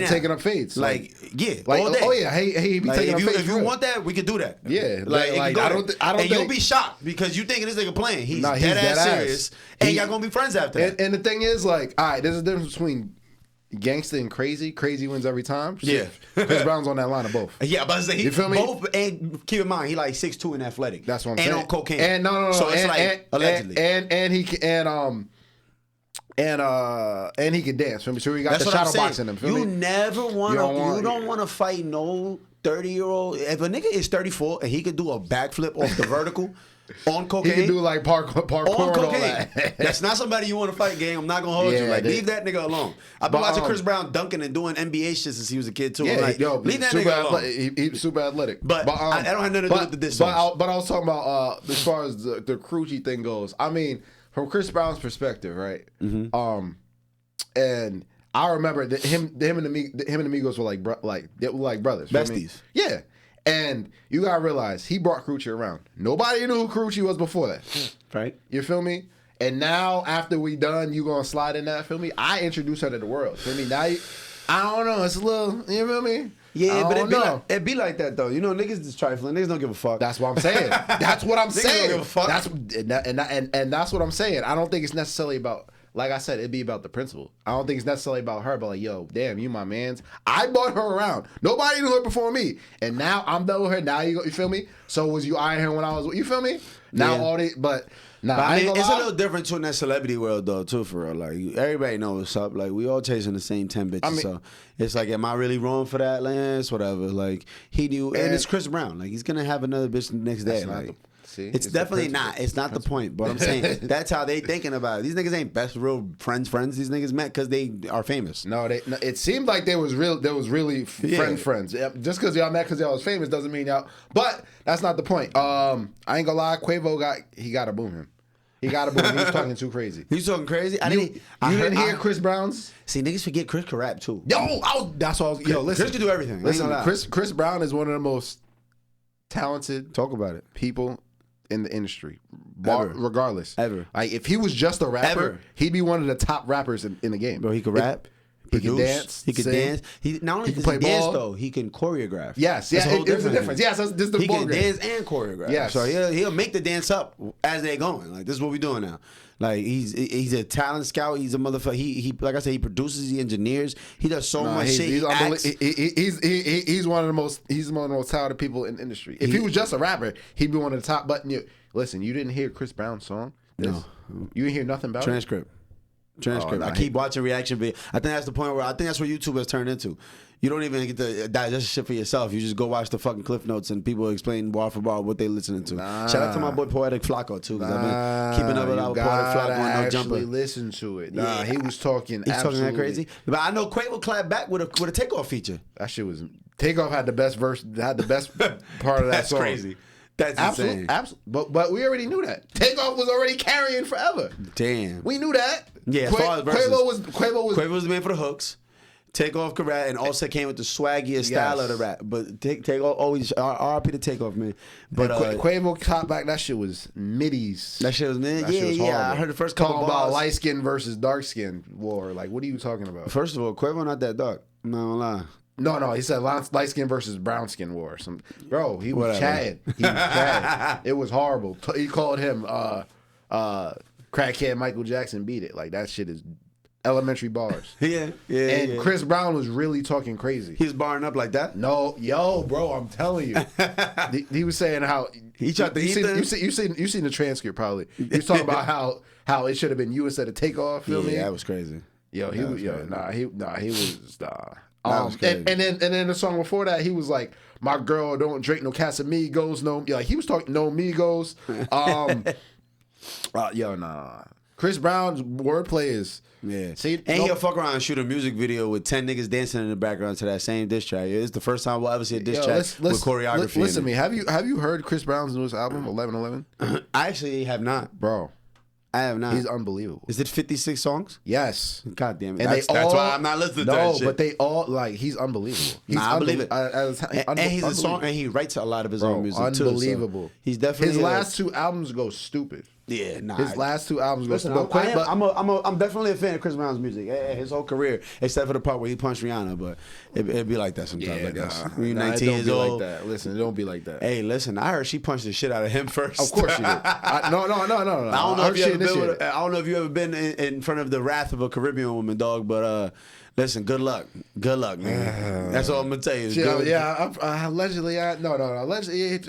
taking up fades. All day. He be taking up fades. If you want that, we could do that. Yeah, I don't think you'll be shocked because you thinking this nigga playing. He's dead ass serious, and y'all gonna be friends after that. And the thing is, like, all right, there's a difference between gangster and crazy. Crazy wins every time. Yeah, Chris Brown's on that line of both. Yeah, but you feel me? Both, and keep in mind, he like 6'2" and athletic. That's what I'm saying. And on cocaine. And no. So it's like allegedly. And he can dance. Feel me? So he got the shadow boxing him. You never want to. You don't want to fight no 30-year-old. If a nigga is 34 and he could do a backflip off the vertical. On cocaine. He can do like parkour on and all cocaine. that. That's not somebody you want to fight, gang. I'm not gonna hold you. Like, leave that nigga alone. I've been watching Chris Brown dunking and doing NBA shit since he was a kid too. Yeah, like, leave that nigga alone. He's super athletic. But I don't have nothing to do with the diss songs. But I was talking about as far as the Crunchy thing goes. I mean, from Chris Brown's perspective, right? Mm-hmm. And I remember that him and the Migos were they were like brothers, besties. Yeah. And you gotta realize he brought Crunchy around. Nobody knew who Crunchy was before that. Right. You feel me? And now after we done, you gonna slide in that, feel me? I introduced her to the world. Feel me? Now I don't know, it's a little, you feel me? Yeah, but it be like that though. You know, niggas just trifling. Niggas don't give a fuck. That's what I'm saying. That's what I'm saying. Don't give a fuck. And that's what I'm saying. I don't think it's necessarily about, like I said, it'd be about the principle. I don't think it's necessarily about her, but like, yo, damn, you my mans. I brought her around. Nobody knew her before me. And now I'm done with her. Now you feel me? So was you eyeing her when I was, you feel me? Now all these, but I mean, it's a little different too in that celebrity world though, too, for real. Like, everybody knows what's up. Like, we all chasing the same 10 bitches. So it's like, am I really wrong for that, Lance? Whatever. Like, he knew, and it's Chris Brown. Like, he's gonna have another bitch the next day. Like, it's definitely not. It's not the point. But I'm saying that's how they thinking about it. These niggas ain't best real friends. These niggas met because they are famous. No, it seemed like there was really friends. Just because y'all met because y'all was famous doesn't mean y'all. But that's not the point. I ain't gonna lie. Quavo got to boom him. He got to boom him. He was talking too crazy. He was talking crazy. You didn't hear Chris Brown's? See, niggas forget Chris can rap too. That's what I was. Yo, listen. Chris can do everything. Listen, Chris Brown is one of the most talented. Talk about it. People in the industry, regardless. Ever. Like, if he was just a rapper, he'd be one of the top rappers in the game. Bro, he could rap. He can dance. He can dance. He not only can play dance though, he can choreograph. Yes, yeah, there's a difference. Yes, this is the he can dance and choreograph. Yes. So he'll make the dance up as they're going. Like, this is what we're doing now. Like, he's a talent scout. He's a motherfucker. He like I said, he produces, he engineers. He does so much shit. He's one of the most talented people in the industry. If he was just a rapper, he'd be one of the top. But listen, you didn't hear Chris Brown's song. No, you didn't hear nothing about transcript. I keep watching reaction videos. I think that's the point where that's what YouTube has turned into. You don't even get to digest shit for yourself. You just go watch the fucking cliff notes and people explain bar for bar what they listening to. Shout out to my boy Poetic Flacco too, because I've been keeping up with our Poetic Flacco on No Jumper. Listen to it. He was talking. He's talking that crazy. But I know Quavo clapped back with a takeoff feature. That shit was Takeoff had the best verse. Had the best part of that song. That's crazy. That's insane. Absolutely. But we already knew that. Takeoff was already carrying forever. Damn. We knew that. Yeah, as far as verses. Quavo was the man for the hooks. Takeoff could rap, and also came with the swaggiest style of the rap. But Takeoff always RIP to Takeoff, man. But Quavo caught back. That shit was middies. That shit was mid. Yeah. I heard the first couple talking about light skin versus dark skin war. Like, what are you talking about? First of all, Quavo not that dark. I'm not gonna lie. No, he said light skin versus brown skin war. Bro, he was chatting. It was horrible. He called him crackhead Michael Jackson beat it. Like, that shit is elementary bars. And Chris Brown was really talking crazy. He was barring up like that? No, bro, I'm telling you. He was saying how he tried to eat them. You seen the transcript probably. He was talking about how it should have been you instead of Takeoff. Feel me? Yeah, that was crazy. He was and then the song before that, he was like, "My girl don't drink no Casamigos, no." Like, he was talking no Migos. Chris Brown's wordplay is he'll fuck around and shoot a music video with 10 niggas dancing in the background to that same diss track. It's the first time we'll ever see a diss track with choreography. Listen to me. Have you heard Chris Brown's newest album, 1111? I actually have not, bro. I have not. He's unbelievable. Is it 56 songs? Yes. God damn it. And that's why I'm not listening to that shit. No, but they all, like, he's unbelievable. I believe it. And he's a song, and he writes a lot of his own music unbelievable. Too. So he's definitely his last two albums go stupid. Yeah, nah. His last two albums go stupid. I'm definitely a fan of Chris Brown's music. His whole career, except for the part where he punched Rihanna, but it'd be like that sometimes. I guess. When you're 19 years old. Like that. Listen, it don't be like that. Hey, listen, I heard she punched the shit out of him first. Of course she did. No. I don't know if you ever been in front of the wrath of a Caribbean woman, dog, but listen, good luck, man. That's all I'm gonna tell you. Allegedly, I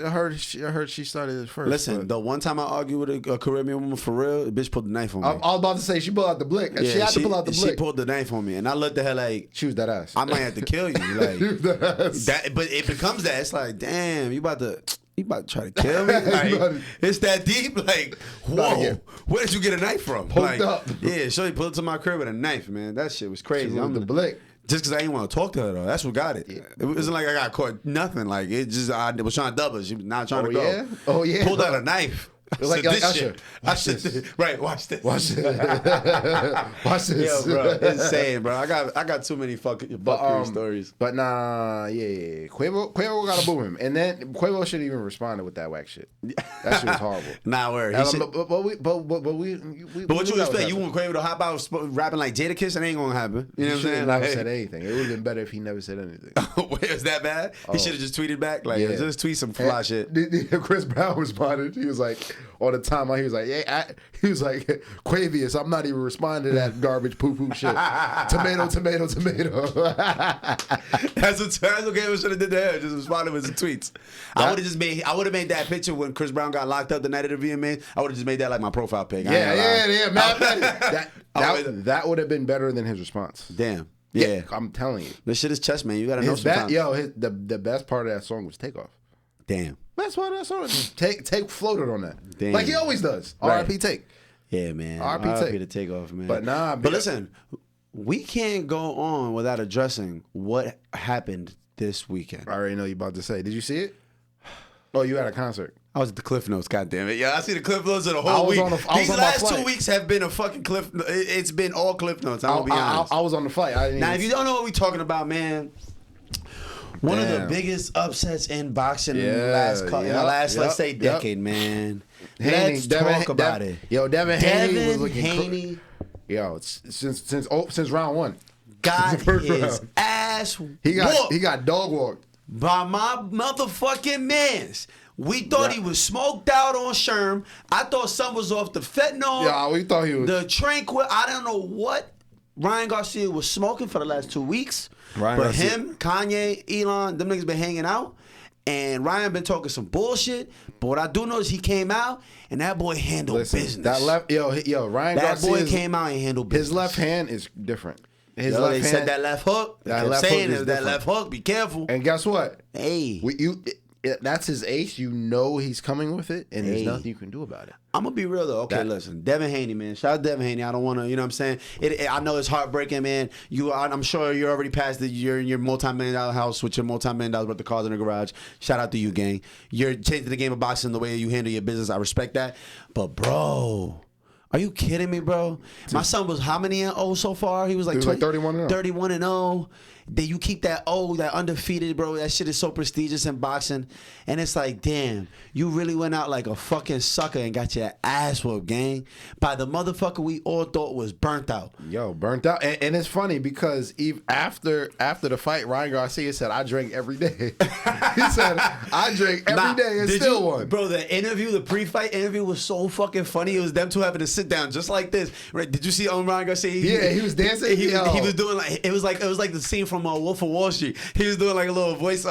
heard she started it first. Listen, the one time I argued with a Caribbean woman for real, the bitch pulled the knife on me. I was about to say she pulled out the blick. She had to pull out the blick. She pulled the knife on me, and I looked at her like she was that ass. I might have to kill you. Like that, but it becomes that. It's like, damn, you about to. You about to try to kill me? Like, it's that deep? Like, whoa. Where did you get a knife from? Poked up. Yeah, Shorty pulled up to my crib with a knife, man. That shit was crazy. I'm the blick. Just because I didn't want to talk to her, though. That's what got it. Yeah. It wasn't like I got caught. Nothing. Like, it just, I was trying to double her. She was not trying to go. Yeah? Oh, yeah? Pulled out a knife. Like Usher. Watch this. Right, watch this. Watch this. Watch this. Yo, bro, insane, bro. I got too many fucking stories. But nah, yeah. Quavo gotta boo him, and then Quavo shouldn't even responded with that whack shit. That shit was horrible. Nah, word. But what you expect? You want Quavo to hop out rapping like Jadakiss? It ain't gonna happen. You know what I'm saying? Never said anything. It would have been better if he never said anything. Wait, was that bad? He should have just tweeted back, like, just tweet some fly shit. Chris Brown responded. He was like, all the time, he was like, he was like, Quavious, I'm not even responding to that garbage poo-poo shit. Tomato. That's what Quavo should have did there. Just responded with some tweets. I would have made that picture when Chris Brown got locked up the night of the VMAs. I would have just made that like my profile pic. That would have been better than his response. Damn. Yeah. I'm telling you. This shit is chess, man. You gotta know sometimes. The best part of that song was Takeoff. Damn. That's why that song. Take floated on that. Damn. Like he always does. Right. R.I.P. Take. Yeah, man. R.I.P. to Takeoff, man. But but listen, we can't go on without addressing what happened this weekend. I already know you about to say. Did you see it? Oh, you had a concert. I was at the Cliff Notes, goddammit. Yeah, I see the Cliff Notes of the whole week. These last 2 weeks have been a fucking Cliff. It's been all Cliff Notes. I'm gonna be honest. I was on the flight. Now, if you don't know what we're talking about, man. One of the biggest upsets in boxing in the last, let's say, decade, man. Let's talk about it. Yo, Devin Haney was looking yo, since round one. Got his ass whooped. He got dog walked. By my motherfucking mans. We thought he was smoked out on Sherm. I thought something was off the fentanyl. Yeah, we thought he was. The Tranquil. I don't know what Ryan Garcia was smoking for the last 2 weeks. Him, Kanye, Elon, them niggas been hanging out. And Ryan been talking some bullshit. But what I do know is he came out and that boy handled business. That left, Ryan Garcia. That boy came out and handled business. His left hand is different. They said that left hook. That left hook. Be careful. And guess what? Hey. That's his ace. You know he's coming with it, and there's nothing you can do about it. I'm going to be real, though. Okay, listen. Devin Haney, man. Shout out Devin Haney. I don't want to, you know what I'm saying? I know it's heartbreaking, man. I'm sure you're already past you're in your multi-million-dollar house with your multi-million-dollar worth of cars in the garage. Shout out to you, gang. You're changing the game of boxing the way you handle your business. I respect that. But, bro... Are you kidding me, bro? My son was how many and 0 so far? He was like 31 and 0. 31 and 0. Then you keep that that undefeated, bro. That shit is so prestigious in boxing. And it's like, damn, you really went out like a fucking sucker and got your ass whooped, gang. By the motherfucker we all thought was burnt out. Yo, burnt out. And it's funny because after the fight, Ryan Garcia said, I drink every day. He said, I drink every day and still won. Bro, the pre-fight interview was so fucking funny. It was them two having to sit down just like this. Right? Did you see Ryan Garcia? He was dancing. He was doing like, it was like the scene from Wolf of Wall Street. He was doing like a little voice,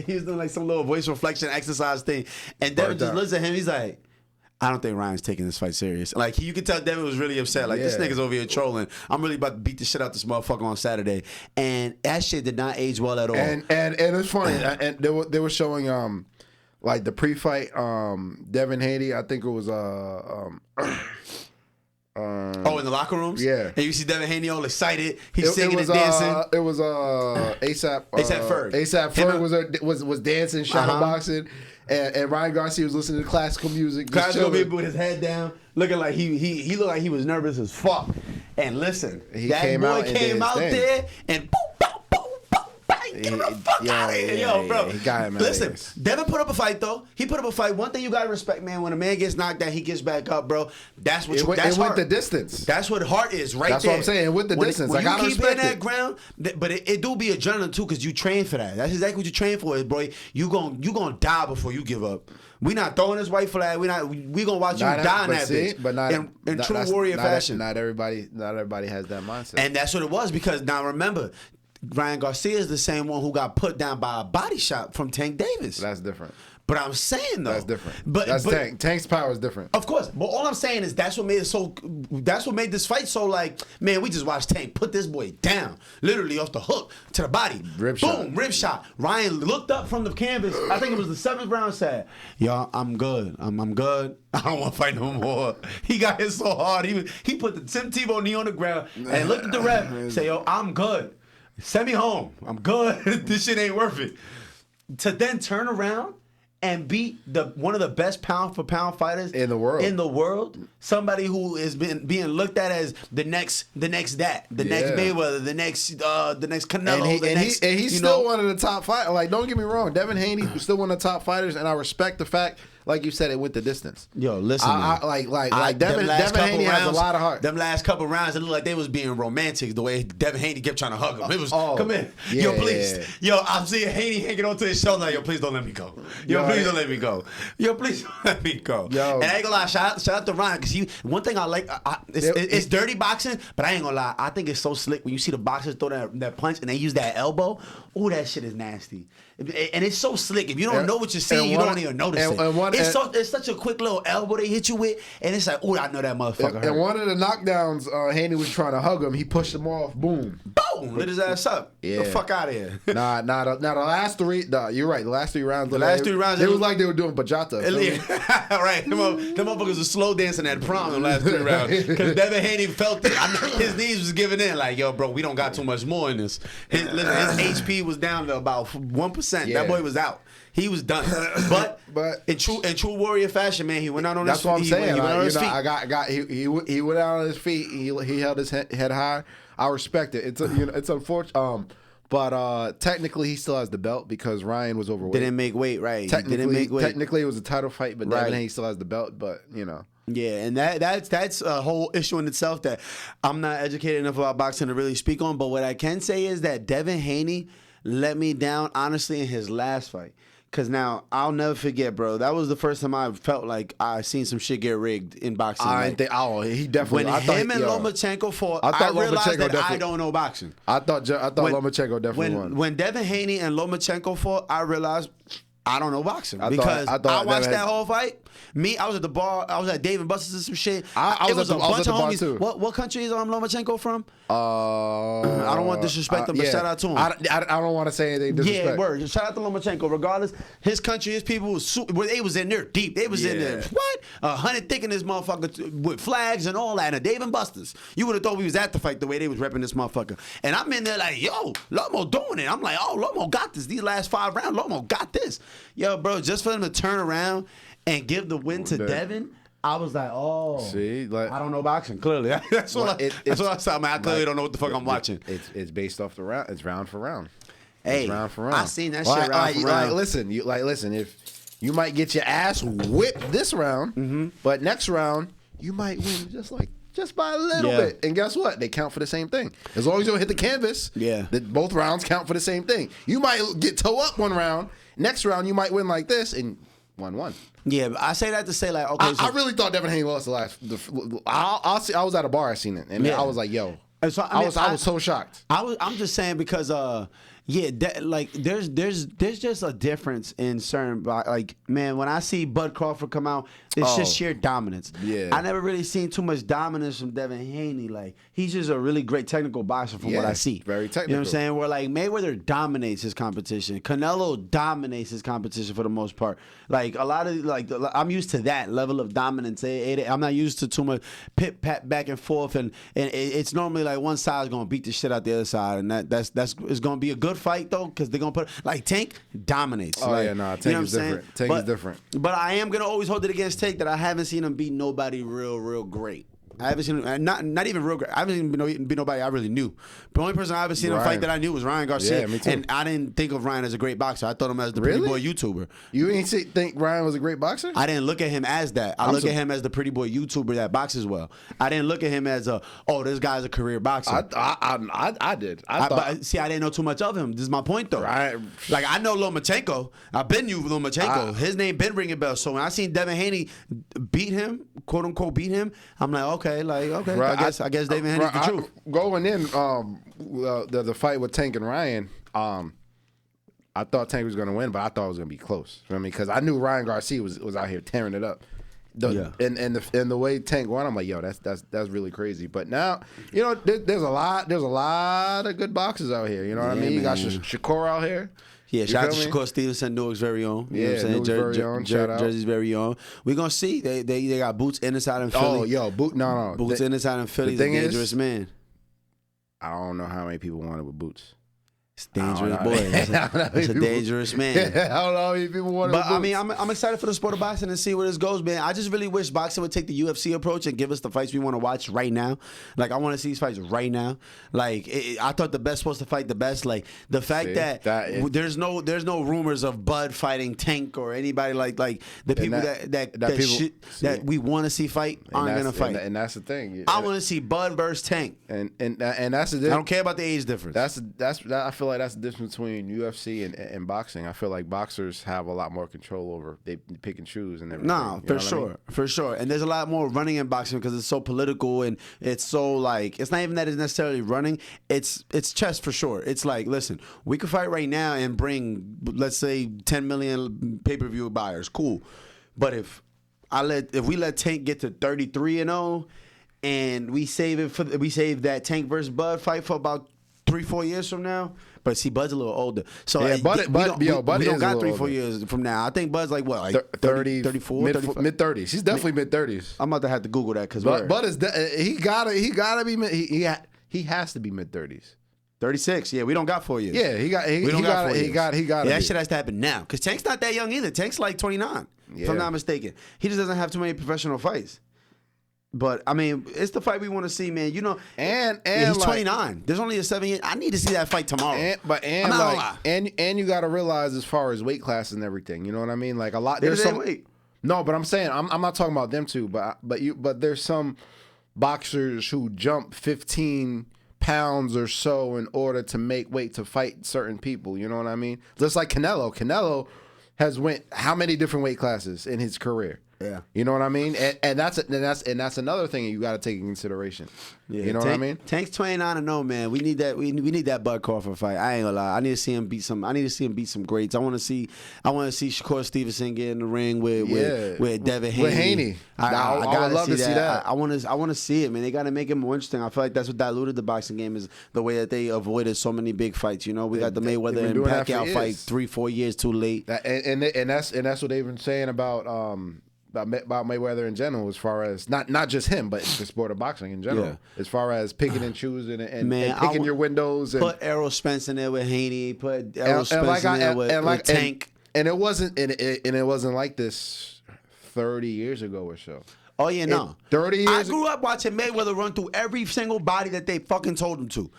he was doing like some little voice reflection exercise thing. And Devin just looks at him, he's like, I don't think Ryan's taking this fight serious. Like, you could tell Devin was really upset. Like, this nigga's over here trolling. I'm really about to beat the shit out this motherfucker on Saturday. And that shit did not age well at all. And it's funny. And they were showing like the pre-fight Devin Haney, I think it was in the locker rooms? Yeah. And you see Devin Haney all excited. He's singing and dancing. It was ASAP Ferg. ASAP Ferg was dancing, shadow boxing, and Ryan Garcia was listening to classical music. Classical music with his head down, looking like he looked like he was nervous as fuck. And listen, that boy came out there and boom, boom, boom, boom, bang, get the fuck out of here. Yo, bro. He got him. Listen, Devin put up a fight, though. He put up a fight. One thing you got to respect, man, when a man gets knocked down, he gets back up, bro. That's what it went the distance. That's what heart is right that's there. That's what I'm saying. It went the distance. When I got to respect keep hitting that ground, but it do be adrenaline, too, because you train for that. That's exactly what you train for, boy. You gonna die before you give up. We not throwing this white flag. We gonna watch you die in that bitch. But not in true warrior fashion. Not everybody has that mindset. And that's what it was, because now remember, Ryan Garcia is the same one who got put down by a body shot from Tank Davis. That's different. But I'm saying though, that's different. But Tank. Tank's power is different. Of course, but all I'm saying is that's what made it so. That's what made this fight so like, man. We just watched Tank put this boy down, literally off the hook to the body. Rib shot. Ryan looked up from the canvas. I think it was the 7th round. Said, "Yo, I'm good. I'm good. I don't want to fight no more." He got hit so hard. He put the Tim Tebow knee on the ground and looked at the ref. Say, "Yo, I'm good. Send me home. I'm good. This shit ain't worth it." To then turn around and beat one of the best pound for pound fighters in the world, somebody who is being looked at as the next next Mayweather, the next Canelo, and he's still one of the top fighters. Like, don't get me wrong, Devin Haney was still one of the top fighters, and I respect the fact, like you said, it went the distance. Yo, listen, Devin Haney has a lot of heart. Them last couple rounds, it looked like they was being romantic. The way Devin Haney kept trying to hug him, it was come in, yo, please, yo, I'm seeing Haney hanging onto his shoulder. Like, yo, please don't let me go. Please don't let me go. Yo, please don't let me go. Yo. And I ain't gonna lie, shout out to Ryan, because one thing I like, it's dirty boxing, but I ain't gonna lie, I think it's so slick when you see the boxers throw that punch and they use that elbow. Oh, that shit is nasty. And it's so slick. If you don't know what you're seeing, you don't even notice it. It's such a quick little elbow they hit you with, and it's like, oh, I know that motherfucker hurt. And one of the knockdowns, Haney was trying to hug him. He pushed him off. Boom. Lit his ass up. Get the fuck out of here. Nah, the last three, you're right. The last 3 rounds. It was like they were doing bachata. Right. Them motherfuckers were slow dancing at prom in the last 3 rounds. Because Devin Haney felt it. His knees was giving in. Like, yo, bro, we don't got too much more in this. His HP was down to about 1%. That boy was out. He was done. But in true warrior fashion, man, he went out on his feet. That's what I'm saying. He went out on his feet. He went out on his feet. He held his head high. I respect it. It's unfortunate. But technically, he still has the belt because Ryan was overweight. Didn't make weight, right? Technically, it was a title fight, but Devin Haney still has the belt. But Yeah, and that's a whole issue in itself that I'm not educated enough about boxing to really speak on. But what I can say is that Devin Haney let me down, honestly, in his last fight. Because now, I'll never forget, bro. That was the first time I felt like I seen some shit get rigged in boxing. He definitely... When him and Lomachenko fought, I realized that I don't know boxing. I thought Lomachenko definitely won. When Devin Haney and Lomachenko fought, I realized I don't know boxing. I watched that whole fight. I was at the bar. I was at Dave and Buster's and some shit. I was at the bar too. What country is Lomachenko from? I don't want to disrespect him, but shout out to him. I don't want to say anything disrespect. Yeah, word. Shout out to Lomachenko. Regardless, his country, his people, they was in there deep. They was in there. What? 100 thick in this motherfucker with flags and all that. And a Dave and Buster's. You would have thought we was at the fight the way they was repping this motherfucker. And I'm in there like, yo, Lomo doing it. I'm like, oh, Lomo got this. These last 5 rounds, Lomo got this. Yo, bro, just for them to turn around and give the win to Devin, I was like, oh, see, like, I don't know boxing. Clearly, that's what I said. I clearly don't know what the fuck I'm watching. It's based off the round. It's round for round. Hey, round for round. I seen that shit round for round. Listen. If you might get your ass whipped this round, but next round you might win just by a little bit. And guess what? They count for the same thing. As long as you don't hit the canvas, both rounds count for the same thing. You might get toe up one round. Next round you might win like this and 1-1. Yeah, but I say that to say like, okay. I really thought Devin Haney lost the last. I was at a bar, I seen it, and I was like, yo. So, I was so shocked. I'm just saying because there's just a difference in certain, like, man, when I see Bud Crawford come out, it's just sheer dominance. Yeah, I never really seen too much dominance from Devin Haney. Like, he's just a really great technical boxer from what I see. Very technical. You know what I'm saying? Where like Mayweather dominates his competition, Canelo dominates his competition for the most part. Like a lot of I'm used to that level of dominance. I'm not used to too much pit pat back and forth, and it's normally like one side's gonna beat the shit out the other side, and that's it's gonna be a good fight though, because they're gonna put like Tank dominates. Tank is different. Tank is different. But I am gonna always hold it against Tank that I haven't seen him beat nobody real great. I haven't seen him, not even real great. I haven't even beat nobody I really knew. The only person I haven't seen him fight that I knew was Ryan Garcia. Yeah, me too. And I didn't think of Ryan as a great boxer. I thought him as the pretty boy YouTuber. You ain't think Ryan was a great boxer? I didn't look at him as that. I look at him as the pretty boy YouTuber that boxes well. I didn't look at him as this guy's a career boxer. I did. But see, I didn't know too much of him. This is my point though. Right. Like, I know Lomachenko. I've been Lomachenko. His name been ringing bells. So when I seen Devin Haney beat him, quote unquote beat him, I'm like, okay. Right. I guess Devin Haney's the truth. Going in, the fight with Tank and Ryan, I thought Tank was gonna win, but I thought it was gonna be close. You know what I mean? Because I knew Ryan Garcia was out here tearing it up. And the way Tank won, I'm like, yo, that's really crazy. But now, you know, there's a lot of good boxers out here. You know what I mean? You got Shakur out here. Yeah, shout out to Shakur Stevenson, Newark's very own. You know what I'm saying? Newark's very own. Shout out. Jersey's very own. We're going to see. They got Boots in inside in Philly. Oh, yo, Boots in inside in Philly. He's a dangerous man. I don't know how many people want it with Boots. It's dangerous, boy. It's a dangerous man. I don't know how many people want it with Boots. I mean, I'm excited for the sport of boxing and see where this goes, man. I just really wish boxing would take the UFC approach and give us the fights we want to watch right now. Like, I want to see these fights right now. Like, I thought the best was to fight the best. Like, the fact that there's no rumors of Bud fighting Tank or anybody like the people that we want to see fight aren't gonna fight. And that's the thing. I want to see Bud versus Tank. And that's the. I don't care about the age difference. I feel like that's the difference between UFC and boxing. I feel like boxers have a lot more control over. They pick and choose and everything. No, for sure. And there's a lot more running in boxing because it's so political and it's so like it's not even that it's necessarily running. It's chess for sure. It's like, listen, we could fight right now and bring, let's say, 10 million pay-per-view buyers. Cool, but if we let Tank get to 33-0 and we save that Tank versus Bud fight for about 3-4 years from now. But see, Bud's a little older. So yeah, Bud we don't got 3-4 older. years from now. I think Bud's like what, like 30, 34, mid-30s. He's definitely mid-30s. I'm about to have to Google that because Bud is he gotta be he has to be mid-30s. 36. Yeah, we don't got 4 years. Yeah, he got 4 years. Yeah, that shit has to happen now because Tank's not that young either. Tank's like 29, if I'm not mistaken. He just doesn't have too many professional fights. But I mean, it's the fight we want to see, man. You know, and he's 29. There's only a 7 year. I need to see that fight tomorrow. And you got to realize as far as weight classes and everything, you know what I mean? Like a lot. There's some weight. No, but I'm saying I'm not talking about them two, but there's some boxers who jump 15 pounds or so in order to make weight to fight certain people. You know what I mean? Just like Canelo. Canelo has went how many different weight classes in his career? Yeah, you know what I mean, and that's another thing you got to take in consideration. Yeah, you know what I mean. Tank's 29-0, man. We need that. We need that Bud Crawford fight. I ain't gonna lie. I need to see him beat some. Greats. I want to see Shakur Stevenson get in the ring with Devin Haney. With Haney, I would love to see that. I want to see it, man. They got to make it more interesting. I feel like that's what diluted the boxing game is the way that they avoided so many big fights. You know, we got the Mayweather and Pacquiao fight 3-4 years too late. And that's what they've been saying about Mayweather in general, as far as not just him, but the sport of boxing in general. As far as picking and choosing and picking your windows. And put Errol Spence in there with Haney. Put Errol Spence in there with Tank. And it wasn't like this 30 years ago or so. Oh yeah, no. 30 years. I grew up watching Mayweather run through every single body that they fucking told him to.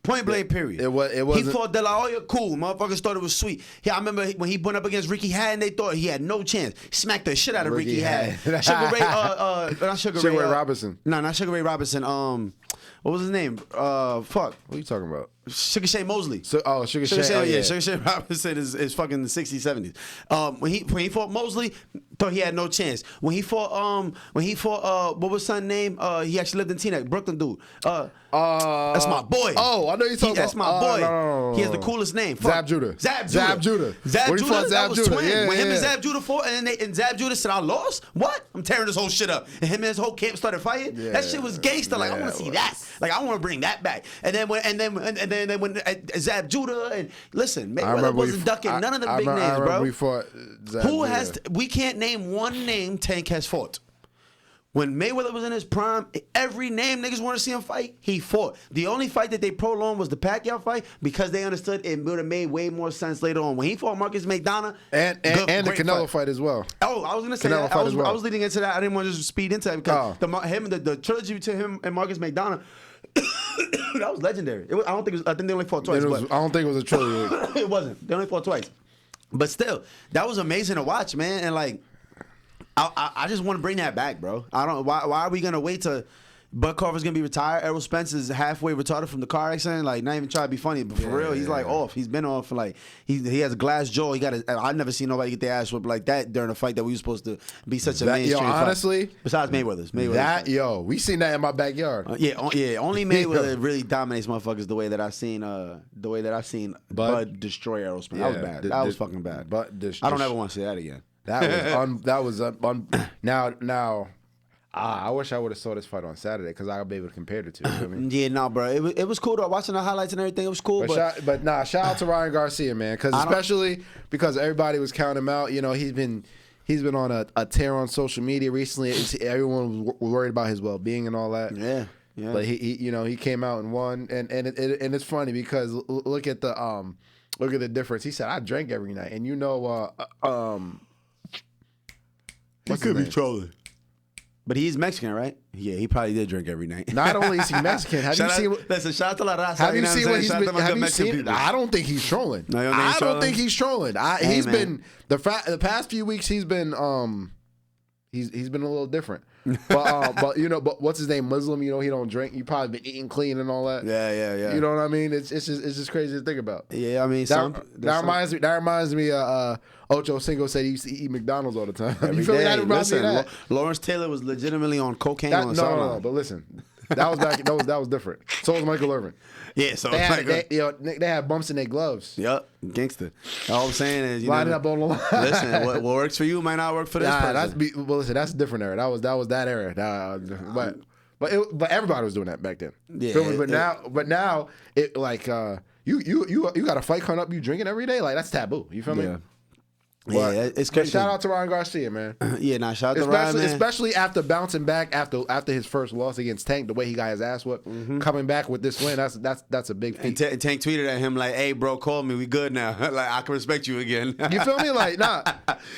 Point blank, period. It was. He fought De La Hoya, cool. Motherfuckers thought it was sweet. Yeah, I remember when he went up against Ricky Hatton, they thought he had no chance. He smacked the shit out of Ricky Hatton. Sugar Ray, not Sugar Ray. Ray Robinson. No, not Sugar Ray Robinson. What was his name? Fuck. What are you talking about? Sugar Shane Mosley. Sugar Shane. Oh, yeah. Sugar Shane Robinson is fucking in the 60s, 70s. When he fought Mosley, thought he had no chance. When he fought what was his son's name? He actually lived in Teaneck, Brooklyn dude. That's my boy. Oh, I know you're talking about. That's my boy. No. He has the coolest name. Zab Judah. Zab Judah. That was twin. Yeah, when him and Zab Judah fought, and Zab Judah said, "I lost. What? I'm tearing this whole shit up." And him and his whole camp started fighting. Yeah, that shit was gangster. Like I want to see that. Like I want to bring that back. And then when Zab Judah and listen, Mayweather wasn't ducking none of the big names, bro. We fought Zab Judah. We can't name one name Tank has fought. When Mayweather was in his prime, every name niggas want to see him fight, he fought. The only fight that they prolonged was the Pacquiao fight because they understood it would have made way more sense later on. When he fought Marcus McDonough. And the Canelo fight as well. Oh, I was going to say that. I was leading into that. I didn't want to just speed into that because the trilogy to him and Marcus McDonough, that was legendary. I think they only fought twice. I don't think it was a trilogy. It wasn't. They only fought twice. But still, that was amazing to watch, man. And like, I just want to bring that back, bro. I don't. Why are we gonna wait to Bud Carver's gonna be retired. Errol Spence is halfway retarded from the car accident. Like, not even trying to be funny, but for real, he's like off. He's been off for like he has a glass jaw. I've never seen nobody get their ass whipped like that during a fight that we were supposed to be such a mainstream honestly, fight. Besides Mayweather's. We seen that in my backyard. Only Mayweather really dominates motherfuckers the way that I've seen Bud destroy Errol Spence. That was bad. That was fucking bad. I don't ever want to see that again. That was now. I wish I would have saw this fight on Saturday because I'll be able to compare the two. You know what I mean? Yeah, no, bro. It was cool though. Watching the highlights and everything, it was cool. Shout out to Ryan Garcia, man, because everybody was counting him out. You know, he's been on a tear on social media recently. Everyone was worried about his well-being and all that. Yeah. But he came out and won, and it's funny because look at the difference. He said, "I drank every night," and he could be trolling. But he's Mexican, right? Yeah, he probably did drink every night. Not only is he Mexican, have you seen what he's been? I don't think he's trolling. No, I don't think he's trolling. He's been the past few weeks. He's been he's been a little different. But what's his name? Muslim. You know, he don't drink. He probably been eating clean and all that. Yeah. You know what I mean? It's just crazy to think about. Yeah, I mean, that reminds me. Ocho Cinco said he used to eat McDonald's all the time. You feel me? That reminds me of that. Lawrence Taylor was legitimately on cocaine. No. But listen, that was back. That was different. So was Michael Irvin. Yeah, so they had bumps in their gloves. Yep, gangster. All I'm saying is, line it up on the line. Listen, what works for you might not work for this person. Listen, that's a different era. That was that era. But everybody was doing that back then. Yeah. But now it like you got a fight coming up. You drinking every day. Like that's taboo. You feel me? Yeah. Yeah, it's crazy. Shout out to Ryan Garcia, man. Shout out to Ryan, man. Especially after bouncing back after his first loss against Tank, the way he got his ass whipped, coming back with this win, that's a big feat. And Tank tweeted at him like, "Hey, bro, call me. We good now. Like I can respect you again." You feel me? Like, nah.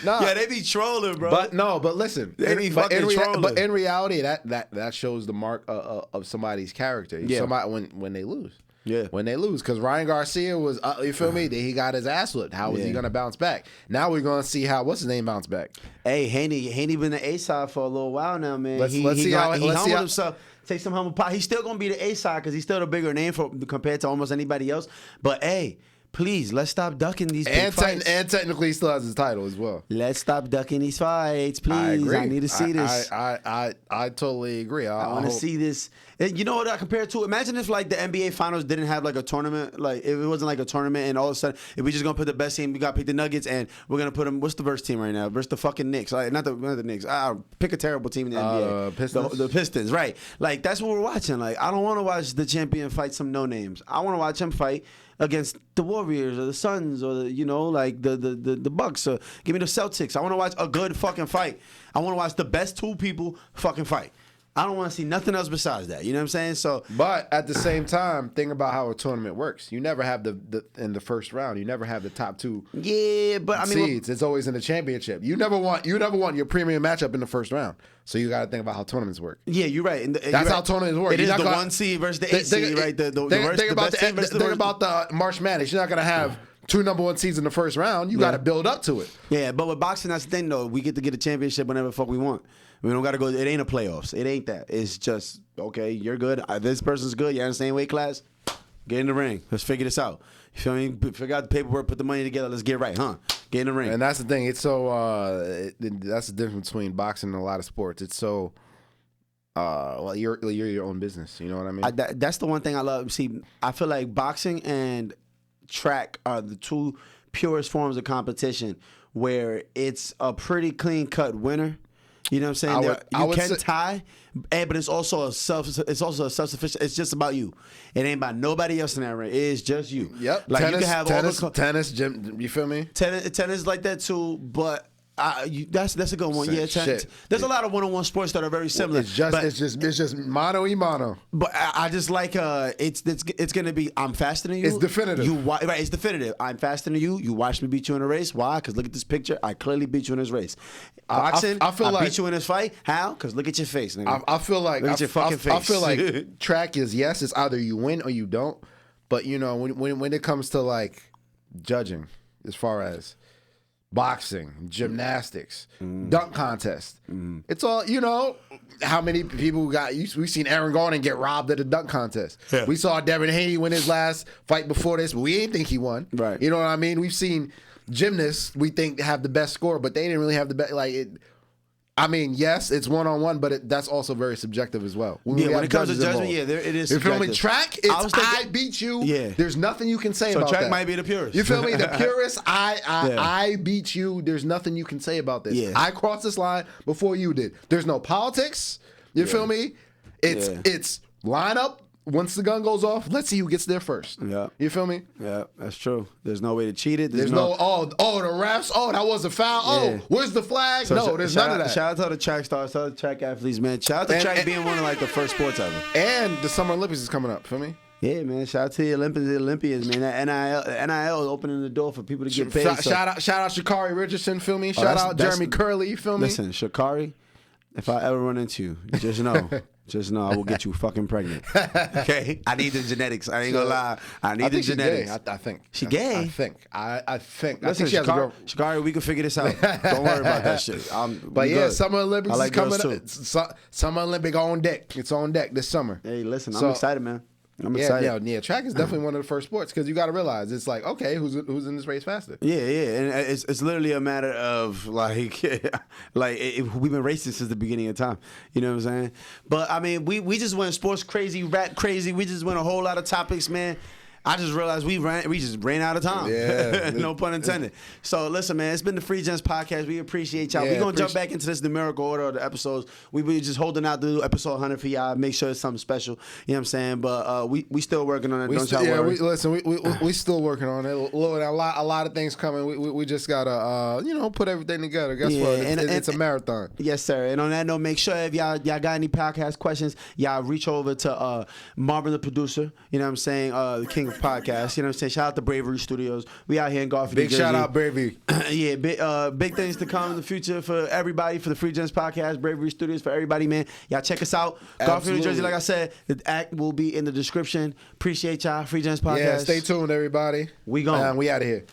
Yeah, they be trolling, bro. But listen, they be fucking trolling. But in reality, that shows the mark of somebody's character. Yeah. Somebody when they lose. Yeah, when they lose, because Ryan Garcia was, you feel me? He got his ass whipped. How was he gonna bounce back? Now we're gonna see how what's his name bounce back. Hey, Haney been the A side for a little while now, man. Let's see how he humbled himself. Take some humble pie. He's still gonna be the A side because he's still the bigger name compared to almost anybody else. But hey, please, let's stop ducking these big fights. And technically, he still has his title as well. Let's stop ducking these fights, please. I need to see this. I totally agree. I want to see this. You know what I compare it to? Imagine if like the NBA Finals didn't have like a tournament, like if it wasn't like a tournament, and all of a sudden if we just gonna put the best team, we gotta pick the Nuggets, and we're gonna put them. What's the verse team right now? Versus the fucking Knicks. Like, not the Knicks. Pick a terrible team in the NBA. Pistons. The Pistons, right? Like that's what we're watching. Like I don't want to watch the champion fight some no names. I want to watch him fight against the Warriors or the Suns or the Bucks or give me the Celtics. I want to watch a good fucking fight. I want to watch the best two people fucking fight. I don't want to see nothing else besides that. You know what I'm saying? So, but at the same time, think about how a tournament works. You never have in the first round. You never have the top two. Yeah, but I mean, seeds. It's always in the championship. You never want your premium matchup in the first round. So you got to think about how tournaments work. Yeah, you're right. That's how tournaments work. It is the 1 seed versus the 8 seed, right? Think about the March Madness. You're not gonna have 2 number 1 seeds in the first round. You got to build up to it. Yeah, but with boxing, that's the thing though. We get to get a championship whenever the fuck we want. We don't got to go. It ain't a playoffs. It ain't that. It's just, okay, you're good. This person's good. You're in the same weight class. Get in the ring. Let's figure this out. You feel me? Figure out the paperwork. Put the money together. Let's get right, huh? Get in the ring. And that's the thing. It's so, that's the difference between boxing and a lot of sports. It's so, well, you're your own business. You know what I mean? That's the one thing I love. See, I feel like boxing and track are the two purest forms of competition where it's a pretty clean-cut winner. You know what I'm saying? You can tie, but it's also a self-sufficient. It's just about you. It ain't about nobody else in that ring. It's just you. Yep. Like tennis, you can have tennis, gym. You feel me? Tennis like that too, but. That's a good one. Yeah, there's a lot of one-on-one sports that are very similar. It's just mano y mano. But I just like it's gonna be I'm faster than you. It's definitive. Right, it's definitive. I'm faster than you. You watched me beat you in a race. Why? Because look at this picture. I clearly beat you in this race. Boxing. I beat you in this fight. How? Because look at your face, nigga. I feel like look at your fucking face. I feel like track is it's either you win or you don't. But you know when it comes to like judging, as far as boxing, gymnastics, dunk contest. It's all, you know, how many people we've seen Aaron Gordon get robbed at a dunk contest. Yeah. We saw Devin Haney win his last fight before this, but we didn't think he won. Right. You know what I mean? We've seen gymnasts we think have the best score, but they didn't really have the best, I mean, yes, it's one-on-one, but that's also very subjective as well. When it comes to judgment, it is subjective. You feel me? Track, it's I beat you. Yeah. There's nothing you can say about that. So track might be the purest. You feel me? The purest, I beat you. There's nothing you can say about this. Yeah. I crossed this line before you did. There's no politics. You feel me? It's line up. Once the gun goes off, let's see who gets there first. Yeah. You feel me? Yeah, that's true. There's no way to cheat it. There's no the refs. Oh, that was a foul. Yeah. Oh, where's the flag? No, there's none of that. Shout out to the track stars, shout out to track athletes, man. Shout out to track being one of the first sports ever. And the Summer Olympics is coming up, feel me? Yeah, man. Shout out to the Olympians, man. That NIL is opening the door for people to get paid. Shout out Sha'Carri Richardson, feel me? Shout out Jeremy Curley, you feel me? Listen, Sha'Carri, if I ever run into you, just know. Just know I will get you fucking pregnant. Okay? I need the genetics. I ain't gonna lie. I need the genetics. I think. She gay? I think. Listen, I think she has a girl. Sha'Carri, we can figure this out. Don't worry about that shit. But yeah, Summer Olympics is coming up. Summer Olympic on deck. It's on deck this summer. Hey, listen, I'm excited, man. I'm excited. Yeah, track is definitely one of the first sports because you got to realize it's like, okay, who's in this race faster? Yeah, and it's literally a matter of we've been racing since the beginning of time. You know what I'm saying? But I mean, we just went sports crazy, rap crazy. We just went a whole lot of topics, man. I just realized we just ran out of time. Yeah. No pun intended. So listen, man, it's been the Free Gems podcast. We appreciate y'all. We're gonna jump back into this numerical order of the episodes. We were just holding out the episode 100 for y'all. Make sure it's something special. You know what I'm saying? But we still working on it. Don't y'all worry. We still working on it. Lord, a lot of things coming. We just gotta put everything together. Guess what? It's a marathon. Yes, sir. And on that note, make sure if y'all got any podcast questions, y'all reach over to Marvin the producer. You know what I'm saying? The King of Podcast, you know what I'm saying? Shout out to Bravery Studios. We out here in Garfield, New Jersey. Big shout out, Bravery. Yeah, big things to come in the future for everybody, for the Free Gems Podcast, Bravery Studios, for everybody, man. Y'all check us out. Garfield, New Jersey, like I said, the act will be in the description. Appreciate y'all. Free Gems Podcast. Yeah, stay tuned, everybody. We gone. We out of here.